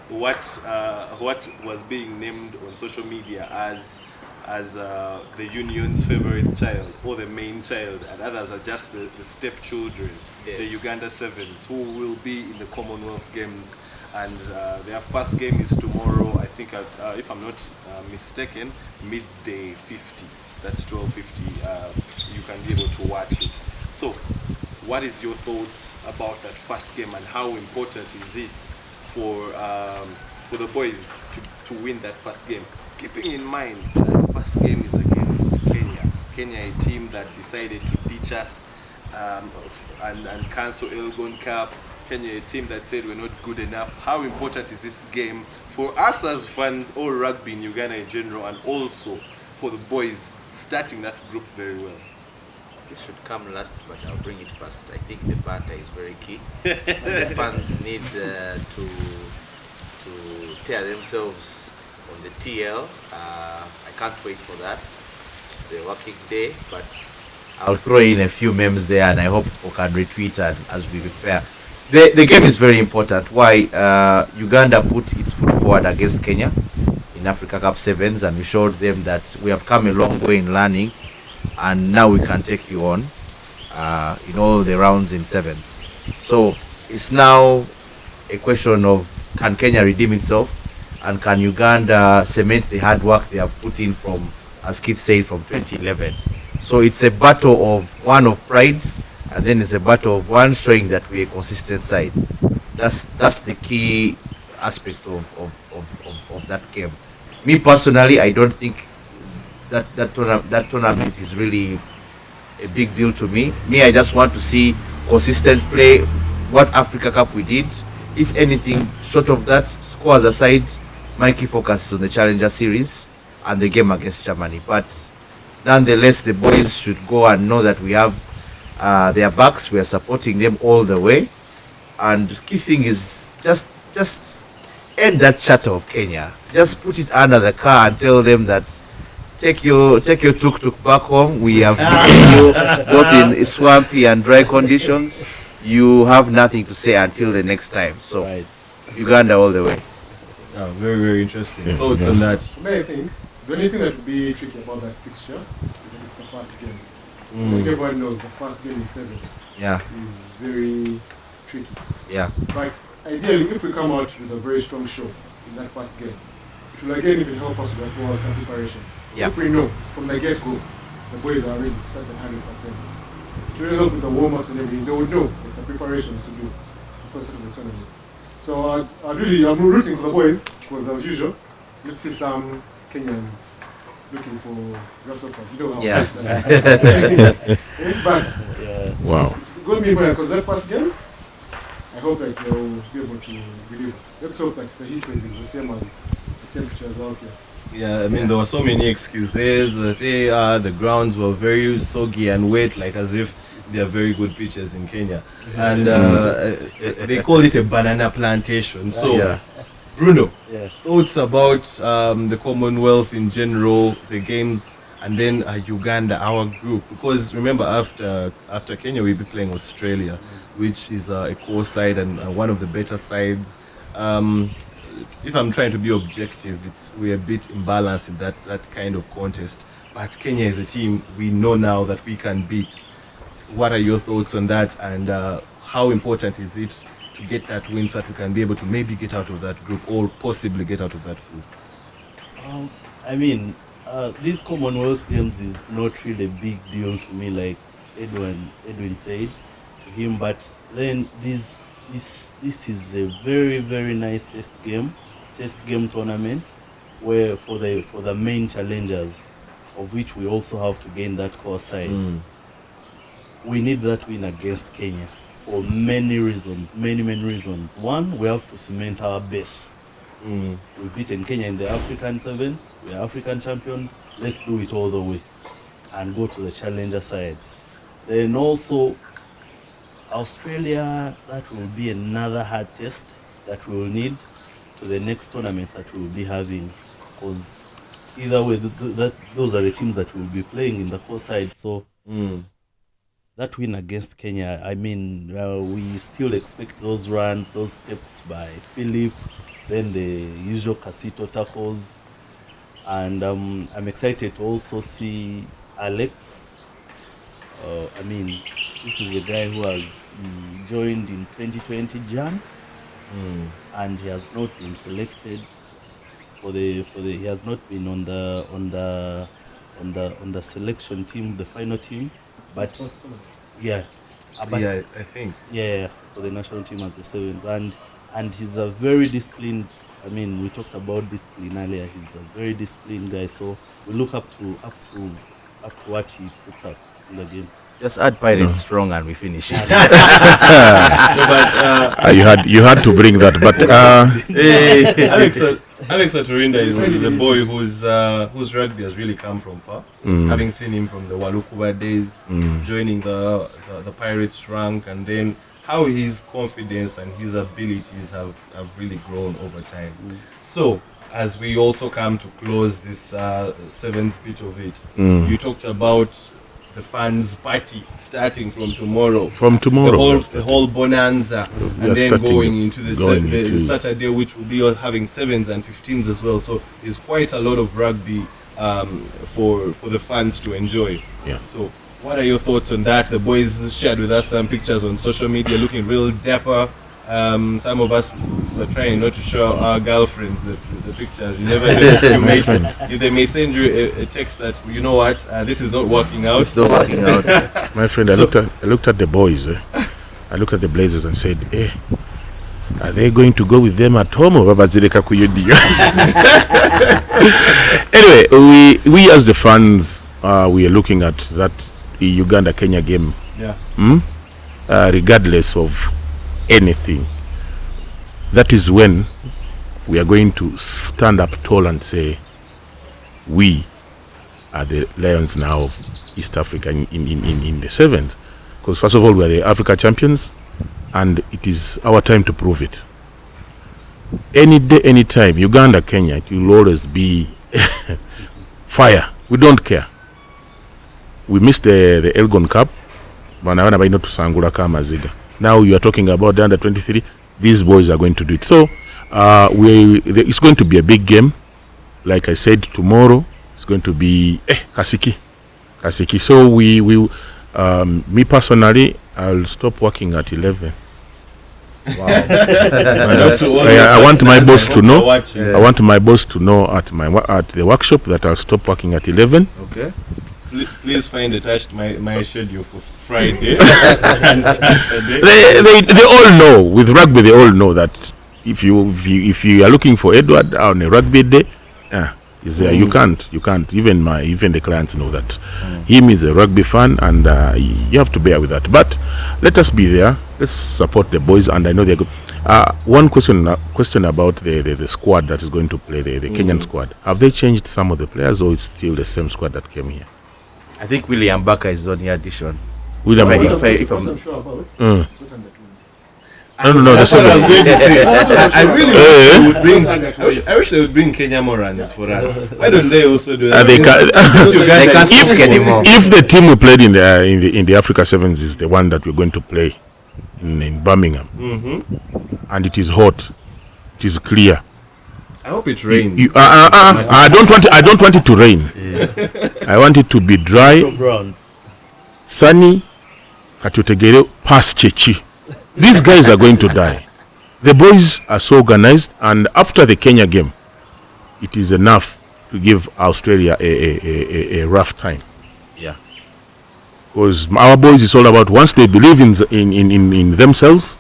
what was being named on social media as the union's favorite child or the main child, and others are just the stepchildren, the Uganda Sevens, who will be in the Commonwealth Games. And their first game is tomorrow, I think, if I'm not mistaken, midday 50. That's 12:50. You can be able to watch it. So, what is your thoughts about that first game, and how important is it for the boys to win that first game? Keeping in mind that first game is against Kenya. Kenya, a team that decided to ditch us and cancel Elgon Cup. Kenya, a team that said we're not good enough. How important is this game for us as fans, or rugby in Uganda in general, and also for the boys starting that group very well? This should come last, but I'll bring it first. I think the banter is very key. The fans need to tear themselves on the TL. I can't wait for that. It's a working day, but I'll throw in a few memes there, and I hope people can retweet and as we prepare. The game is very important. Why? Uganda put its foot forward against Kenya in Africa Cup Sevens, and we showed them that we have come a long way in learning, and now we can take you on in all the rounds in sevens. So it's now a question of, can Kenya redeem itself, and can Uganda cement the hard work they have put in from, as Keith said, from 2011. So it's a battle of pride, and then it's a battle of one showing that we're a consistent side. That's the key aspect of that game. Me personally, I don't think that tournament is really a big deal to me. I just want to see consistent play. What Africa Cup we did, if anything short of that, scores aside, my key focus is on the Challenger Series and the game against Germany. But nonetheless, the boys should go and know that we have their backs. We are supporting them all the way. And the key thing is just end that chatter of Kenya. Just put it under the car and tell them that take your tuk-tuk back home. We have beaten you both in swampy and dry conditions. You have nothing to say until the next time. So, right. Uganda all the way. Oh, very, very interesting. Thoughts on that? For me, I think the only thing that would be tricky about that fixture is that it's the first game. Like everyone knows, the first game in sevens is very tricky. Yeah. But ideally, if we come out with a very strong show in that first game, it will again even help us with that World Cup preparation. If we know from the get-go the boys are ready to start at 100%, it will help with the warm-ups and everything. They would know that the preparations to do the first of the tournament. So I'm rooting for the boys, because as usual, you see some Kenyans looking for grasshoppers. You know how much that is. But wow. It's going to be important, because that first game, I hope that they'll be able to deliver. Let's hope that the heat wave is the same as the temperatures out here. Yeah, I mean, there were so many excuses that the grounds were very soggy and wet, like as if they are very good pitches in Kenya. And they call it a banana plantation. So, Bruno, thoughts about the Commonwealth in general, the games, and then Uganda, our group? Because remember, after Kenya, we'll be playing Australia, which is a core side and one of the better sides. If I'm trying to be objective, we're a bit imbalanced in that kind of contest. But Kenya is a team we know now that we can beat. What are your thoughts on that, and how important is it to get that win so that we can be able to maybe get out of that group, or possibly get out of that group? I mean, these Commonwealth Games is not really a big deal to me, like Edwin said to him, but then this is a very, very nice test game tournament, where for the main challengers, of which we also have to gain that core side. We need that win against Kenya for many reasons. One, we have to cement our base. We've beaten Kenya in the African Sevens. We are African champions. Let's do it all the way and go to the challenger side. Then also, Australia, that will be another hard test that we will need to the next tournaments that we will be having, because either way, those are the teams that we will be playing in the core side. So that win against Kenya, I mean, we still expect those runs, those steps by Philip, then the usual Casito tackles. And I'm excited to also see Alex. I mean, this is a guy who has joined in 2020 Jan, and he has not been selected for the he has not been on the selection team, the final team, but yeah, Yeah, I think. yeah, for the national team as the sevens, and he's a very disciplined. I mean, we talked about discipline earlier. He's a very disciplined guy, so we look up to what he puts up in the game. Just add Pirates strong and we finish it. You had to bring that, but Alex Aturinda is the boy whose rugby has really come from far. Having seen him from the Walukuba days, joining the Pirates rank, and then how his confidence and his abilities have really grown over time. So, as we also come to close this seventh bit of it, you talked about the fans' party starting from tomorrow. The whole bonanza, and then going into the Saturday, which will be having 7s and 15s as well. So there's quite a lot of rugby for the fans to enjoy. Yeah. So what are your thoughts on that? The boys shared with us some pictures on social media looking real dapper. Some of us were trying not to show our girlfriends the pictures. You never know. They may send you a text that, you know what, this is not working out. It's not working out. my friend, I looked at the boys. I looked at the Blazers and said, are they going to go with them at home or babazileka kuyudio? Anyway, we as the fans, we are looking at that Uganda-Kenya game. Yeah. Regardless of anything, that is when we are going to stand up tall and say we are the Lions now of East Africa in the sevens, because first of all we are the Africa champions and it is our time to prove it. Any day, any time, Uganda, Kenya, it will always be fire. We don't care. We missed the Elgon Cup. Now you are talking about the under 23. These boys are going to do it. So it's going to be a big game. Like I said, tomorrow it's going to be Kasiki. So me personally, I'll stop working at 11. Wow. I want my boss to know. I want my boss to know at the workshop that I'll stop working at 11. Okay. Please find attached my schedule for Friday and Saturday. They all know with rugby. They all know that if you are looking for Edward on a rugby day, is there. You can't. Even the clients know that. Him is a rugby fan, and you have to bear with that. But let us be there. Let's support the boys, and I know they're good. One question about the squad that is going to play the Kenyan squad. Have they changed some of the players, or it's still the same squad that came here? I think William Baka is on the addition. William Baka. What I'm sure about it's not under 20. No, that's what I was going to say. I really would bring. I wish they would bring Kenya Morans for us. Why don't they also do that? They can't ask anymore. If the team we played in the Africa Sevens is the one that we're going to play in Birmingham, and it is hot, it is clear. I hope it rains. I don't want it to rain. I want it to be dry, sunny, katutegere pass chechi. These guys are going to die. The boys are so organized, and after the Kenya game, it is enough to give Australia a rough time. Yeah. Because our boys, is all about once they believe in themselves,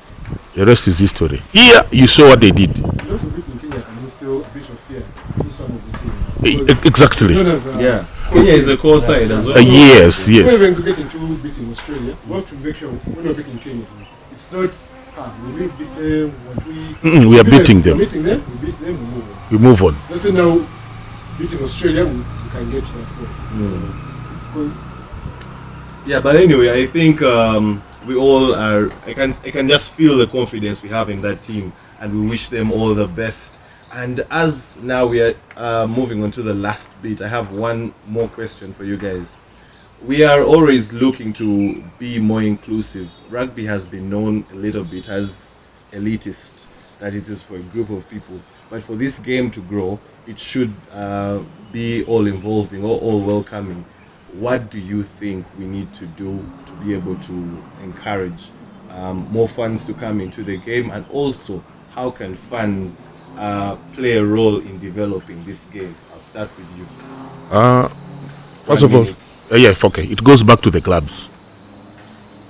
the rest is history. Here, you saw what they did. You also beat in Kenya and instill a bit of fear to some of the teams. Exactly. Yeah. Kenya is a core side as well. Yes. When we get into beating Australia, we have to make sure when we're beating Kenya, it's not we beat them, we are beating them. We beat them, we move on. We move on. Let's say now beating Australia, we can get to that point. Yeah, but anyway, I think we all are. I can just feel the confidence we have in that team, and we wish them all the best. And as now we are moving on to the last bit, I have one more question for you guys. we are always looking to be more inclusive. Rugby has been known a little bit as elitist, that it is for a group of people. But for this game to grow, it should be all involving or all welcoming. What do you think we need to do to be able to encourage more fans to come into the game? And also, how can fans play a role in developing this game? I'll start with you. First of all, okay. It goes back to the clubs.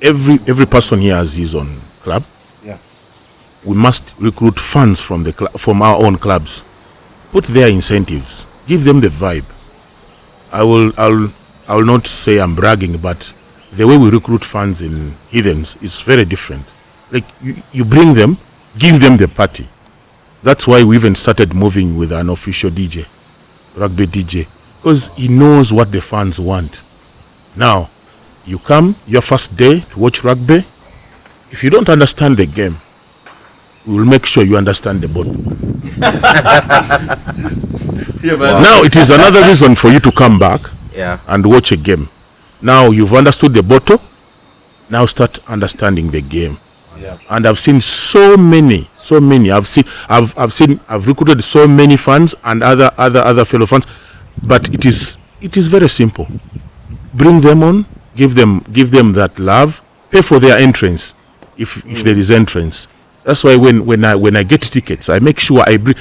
Every person here has his own club. Yeah. We must recruit funds from from our own clubs. Put their incentives. Give them the vibe. I will not say I'm bragging, but the way we recruit funds in Heathens is very different. Like you bring them, give them the party. That's why we even started moving with an official DJ, rugby DJ, because he knows what the fans want. Now, you come your first day to watch rugby. If you don't understand the game, we will make sure you understand the bottle. Now it is another reason for you to come back and watch a game. Now you've understood the bottle. Now start understanding the game. Yeah. And I've seen so many. I've recruited so many fans and other fellow fans. But it is very simple. Bring them on, give them that love, pay for their entrance if there is entrance. That's why when I get tickets, I make sure I bring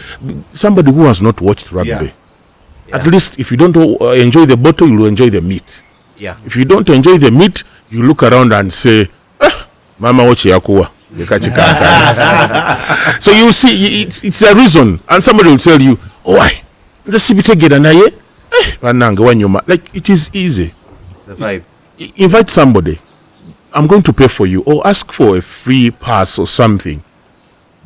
somebody who has not watched rugby. Yeah. At least if you don't enjoy the bottle, you will enjoy the meat. Yeah. If you don't enjoy the meat, you look around and say, Mama wachi yakuwa. So you see, it's a reason, and somebody will tell you, why? Like it is easy. It's a vibe. Invite somebody. I'm going to pay for you, or ask for a free pass or something.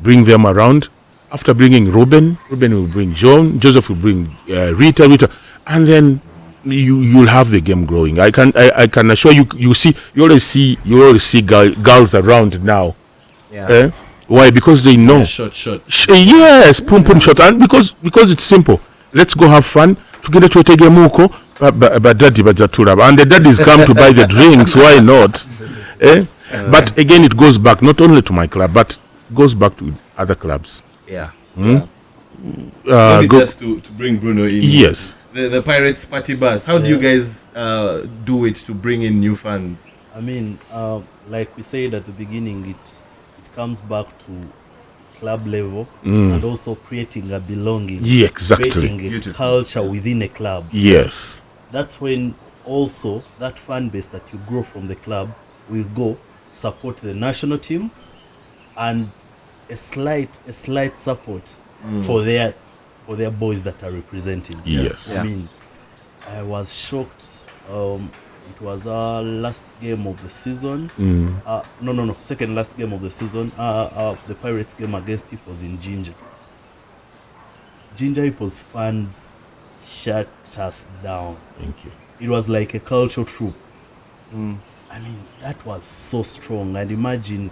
Bring them around. After bringing Ruben will bring John, Joseph will bring Rita, and then you'll have the game growing. I can assure you. You always see girls around now. Yeah. Why? Because they know. Yeah, short. Yes, pum shot, and because it's simple. Let's go have fun. Together to take a muko, but daddy bajatura, and the daddies come to buy the drinks. Why not? But again, it goes back not only to my club, but goes back to other clubs. Yeah. Maybe just to bring Bruno in. Yes. The Pirates party bus. How do you guys do it to bring in new fans? I mean, like we said at the beginning, it comes back to club level and also creating a belonging. Yeah, exactly. Creating a culture within a club. Yes. That's when also that fan base that you grow from the club will go support the national team, and a slight support for their boys that are representing. Yes. I mean, I was shocked. It was our last game of the season. No, second last game of the season. The Pirates game against Hippos in Ginger. Ginger Hippos fans shut us down. Thank you. It was like a cultural troop. I mean, that was so strong. And imagine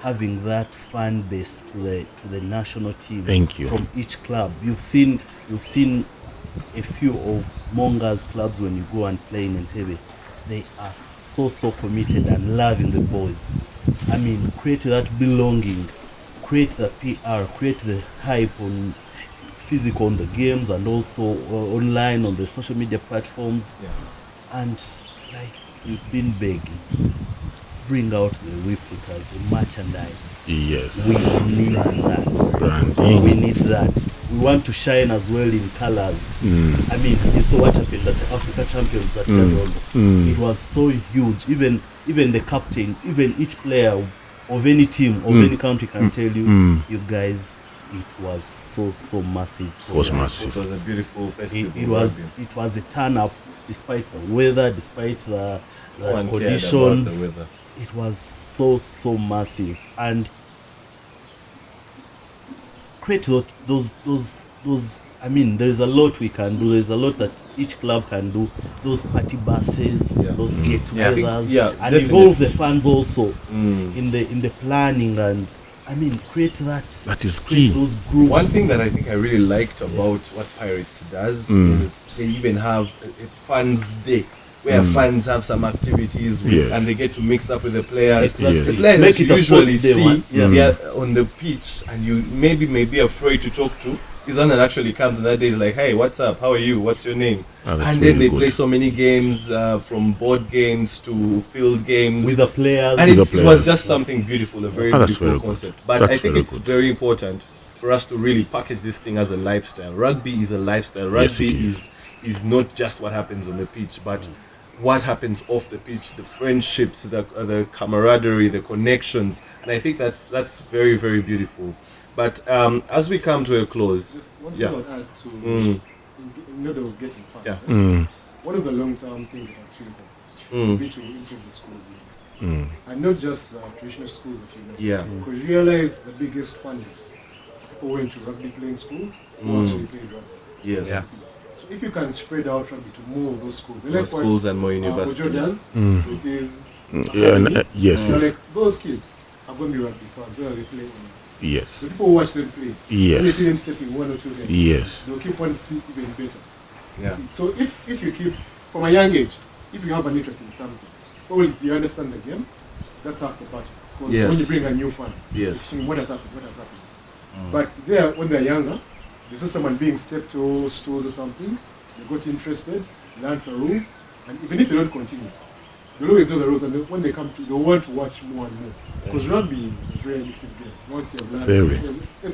having that fan base to the national team. Thank you. From each club. You've seen a few of Monga's clubs when you go and play in Entebbe. They are so committed and loving the boys. I mean, create that belonging, create the PR, create the hype on physical on the games and also online on the social media platforms. And like we've been begging, bring out the replicas, the merchandise. Yes. We need that. Branding. We need that. We want to shine as well in colors. I mean, you saw what happened at the Africa Champions at It was so huge. Even the captains, even each player of any team, of any country can tell you, you guys, it was so massive. It was massive. It was a beautiful festival. It was a turn up despite the weather, despite the No one cared about conditions. the weather. It was so massive, and create those. I mean, there's a lot we can do. There's a lot that each club can do. Those party buses, those get-togethers, and definitely. involve the fans also in the planning. And I mean, create that. That is create key. those groups. One thing that I think I really liked about what Pirates does is they even have a fans day. where fans have some activities with, and they get to mix up with the players. Exactly. The players Make that it you a usually sports day, see they are on the pitch, and you may be afraid to talk to. Is one that actually comes on that day is like, hey, what's up? How are you? What's your name? that's And then really they good. play so many games, from board games to field games. with the players. And With the it was players. just something beautiful, a very That's beautiful very good. concept. But That's I think very it's good. very important for us to really package this thing as a lifestyle. Rugby is a lifestyle. Yes, Rugby it is. is not just what happens on the pitch, but what happens off the pitch, the friendships, the camaraderie, the connections. And I think that's very, very beautiful. But as we come to a close, Just one yeah. thing I'd add to in order of getting funds. Yeah. One of the long-term things that I think of Mm. would be to improve the schools here. And not just the traditional schools that you know. Yeah. Because you realize the biggest funders, people went to rugby playing schools who actually played rugby. Yes. Yeah. So if you can spread out rugby to more of those schools, More schools and more Ojo universities. does with his Yeah, and, academy, yes, so yes, like those kids are going to be rugby fans, whether they play or not. yes, So people who watch them play, when you yes, see them stepping one or two games, yes. they'll keep on to see even better. Yeah. See, so if you keep, from a young age, if you have an interest in something, probably you understand the game, that's half the battle. Because when you Yes. bring a new fan, Yes. what has happened? But there, when they're younger, they saw someone being stepped or stole or something, they got interested, learned the rules, and even if they don't continue, they'll always know the rules, and when they come to, they'll want to watch more and more. Because rugby is a very addictive game. Once you've learned, Very.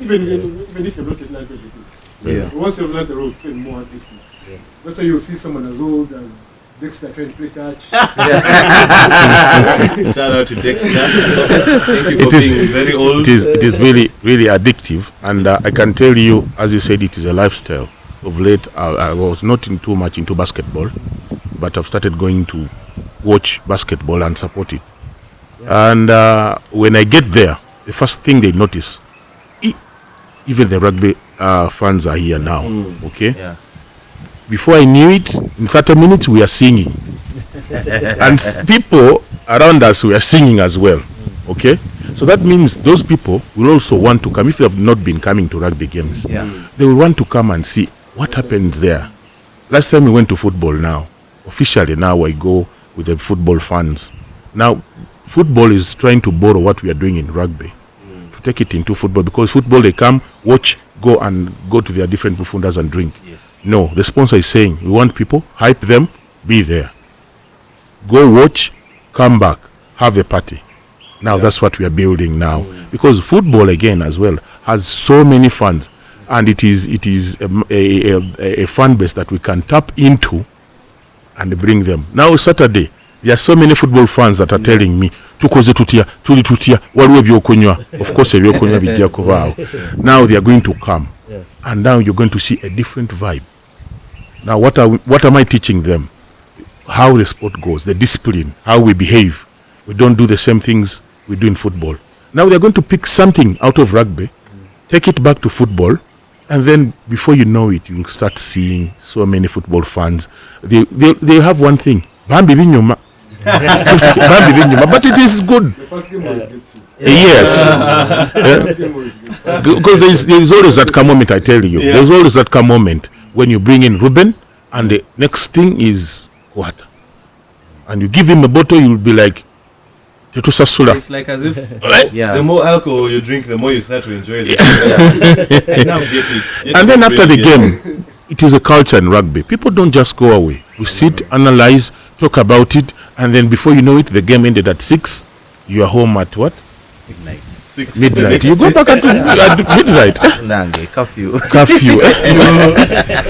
even if you've not yet learned everything, Yeah. once you've learned the rules, it's even more addictive. That's why you'll see someone as old as Dexter trying to play catch. Shout out to Dexter. Thank you for It is- being very old. It is really, really addictive, and I can tell you, as you said, it is a lifestyle. Of late, I was not too much into basketball, but I've started going to watch basketball and support it. And when I get there, the first thing they notice, even the rugby fans are here now. Okay. Yeah. Before I knew it, in 30 minutes we are singing, and people around us were singing as well. Okay. So that means those people will also want to come if they have not been coming to rugby games. Yeah. They will want to come and see what happens there. Last time we went to football. Now, officially, now I go with the football fans. Now, football is trying to borrow what we are doing in rugby to take it into football, because football they come, watch, go to their different bufundas and drink. Yes. No, the sponsor is saying we want people, hype them, be there, go watch, come back, have a party. Now that's what we are building now, because football again as well has so many fans, and it is a fan base that we can tap into and bring them. Now Saturday there are so many football fans that are telling me tukoze tutia tuli tutia waliwo ebyokunywa. Of course ebyokunywa bijja kubaawo. Now they are going to come, and now you're going to see a different vibe. Now what am I teaching them? How the sport goes, the discipline, how we behave. We don't do the same things we do in football. Now they're going to pick something out of rugby, take it back to football, and then before you know it, you'll start seeing so many football fans. They have one thing, Bambi binyuma. Bambi binyuma, but it is good. The first game always gets you. Yes. The first game always gets you. Because there's always that calm moment, I tell you. There's always that calm moment when you bring in Ruben, and the next thing is what? And you give him a bottle, you'll be like, Tetusasula. It's like as if Yeah. the more alcohol you drink, the more you start to enjoy it. I now get it. And then after the Really game, it is a culture in rugby. People don't just go away. We sit, analyze, talk about it, and then before you know it, the game ended at 6. You are home at what? Midnight. 6 Midnight. You go back at midnight. Nange, curfew. Curfew.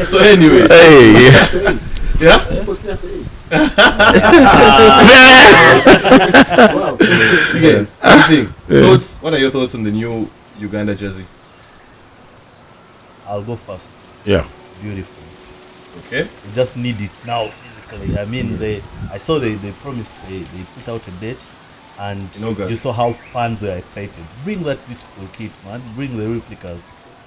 So anyway, Hey. yeah. Posting after 8. Wow. You guys, what do you think? Thoughts? What are your thoughts on the new Uganda jersey? I'll go first. Yeah. Beautiful. Okay. We just need it now physically. I mean, I saw they promised they put out a date, and In August. you saw how fans were excited. Bring that beautiful kit, man. Bring the replicas.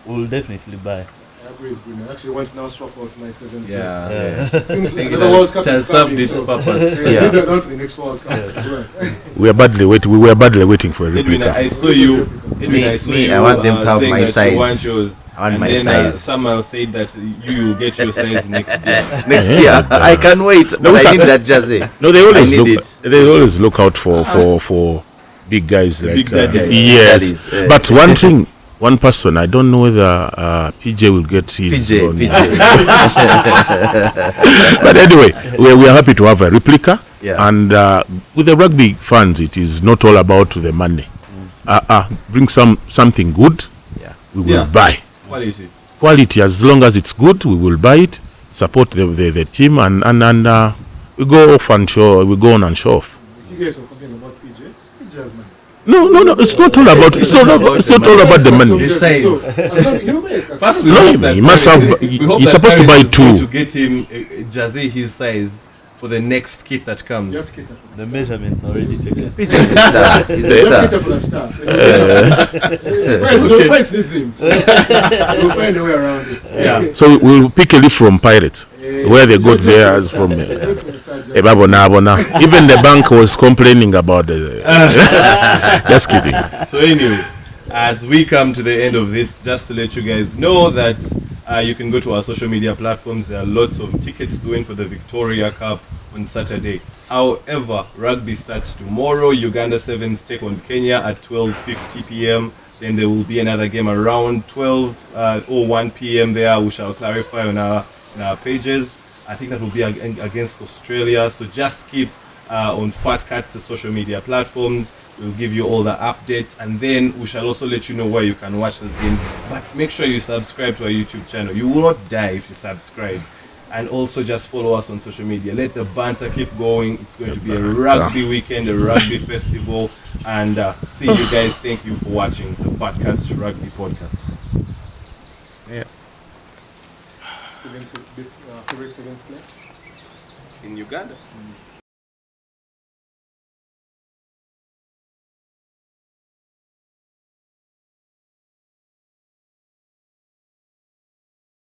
We'll definitely buy. I agree with Bruno. I actually want to now swap out my sevens. Yeah. It seems think like the it World Cup has is served coming, its so purpose. Yeah. not for the next World Cup as well. We were badly waiting for a Edwin, replica. I saw you. Edwin, Me, I saw me, you. I want them to have saying my that you size. want yours. I want And my then size. Samuel said that you will get your size next year. Next year, I can wait, but I need that jersey. No, they always I look. need it. They always look out for big guys like big daddies. yes. Daddies, But one thing, one person, I don't know whether PJ will get his own. PJ. But anyway, we are happy to have a replica. Yeah. And with the rugby fans, it is not all about the money. Bring something good, Yeah. we will buy. Quality. As long as it's good, we will buy it, support the team, and we go off and show. We go on and show off. You guys are complaining about PJ. PJ has money. No, it's not all about. It's not all about the money. The size. No, he must have. He's supposed to buy two. To get him a jersey his size for the next kit that comes. You have to cater for The star. measurements are already taken. PJ is the star. He's You the have to star. cater for the stars. Pirates needs him. So we'll find a way around it. Yeah. So we'll pick a leaf from Pirates, where they got theirs from. Ebabona. Even the bank was complaining about the. Just kidding. So anyway, as we come to the end of this, just to let you guys know that you can go to our social media platforms. There are lots of tickets to win for the Victoria Cup on Saturday. However, rugby starts tomorrow. Uganda Sevens take on Kenya at 12:50 p.m. Then there will be another game around 12 or 1 p.m. there. We shall clarify on our pages. I think that will be against Australia. So just keep on Fat Cat's social media platforms. We'll give you all the updates, and then we shall also let you know where you can watch those games. But make sure you subscribe to our YouTube channel. You will not die if you subscribe. And also just follow us on social media. Let the banter keep going. It's going to be a rugby weekend, a rugby festival. And see you guys. Thank you for watching the Fat Cat's Rugby Podcast. Yeah. Favorite sevens player? In Uganda?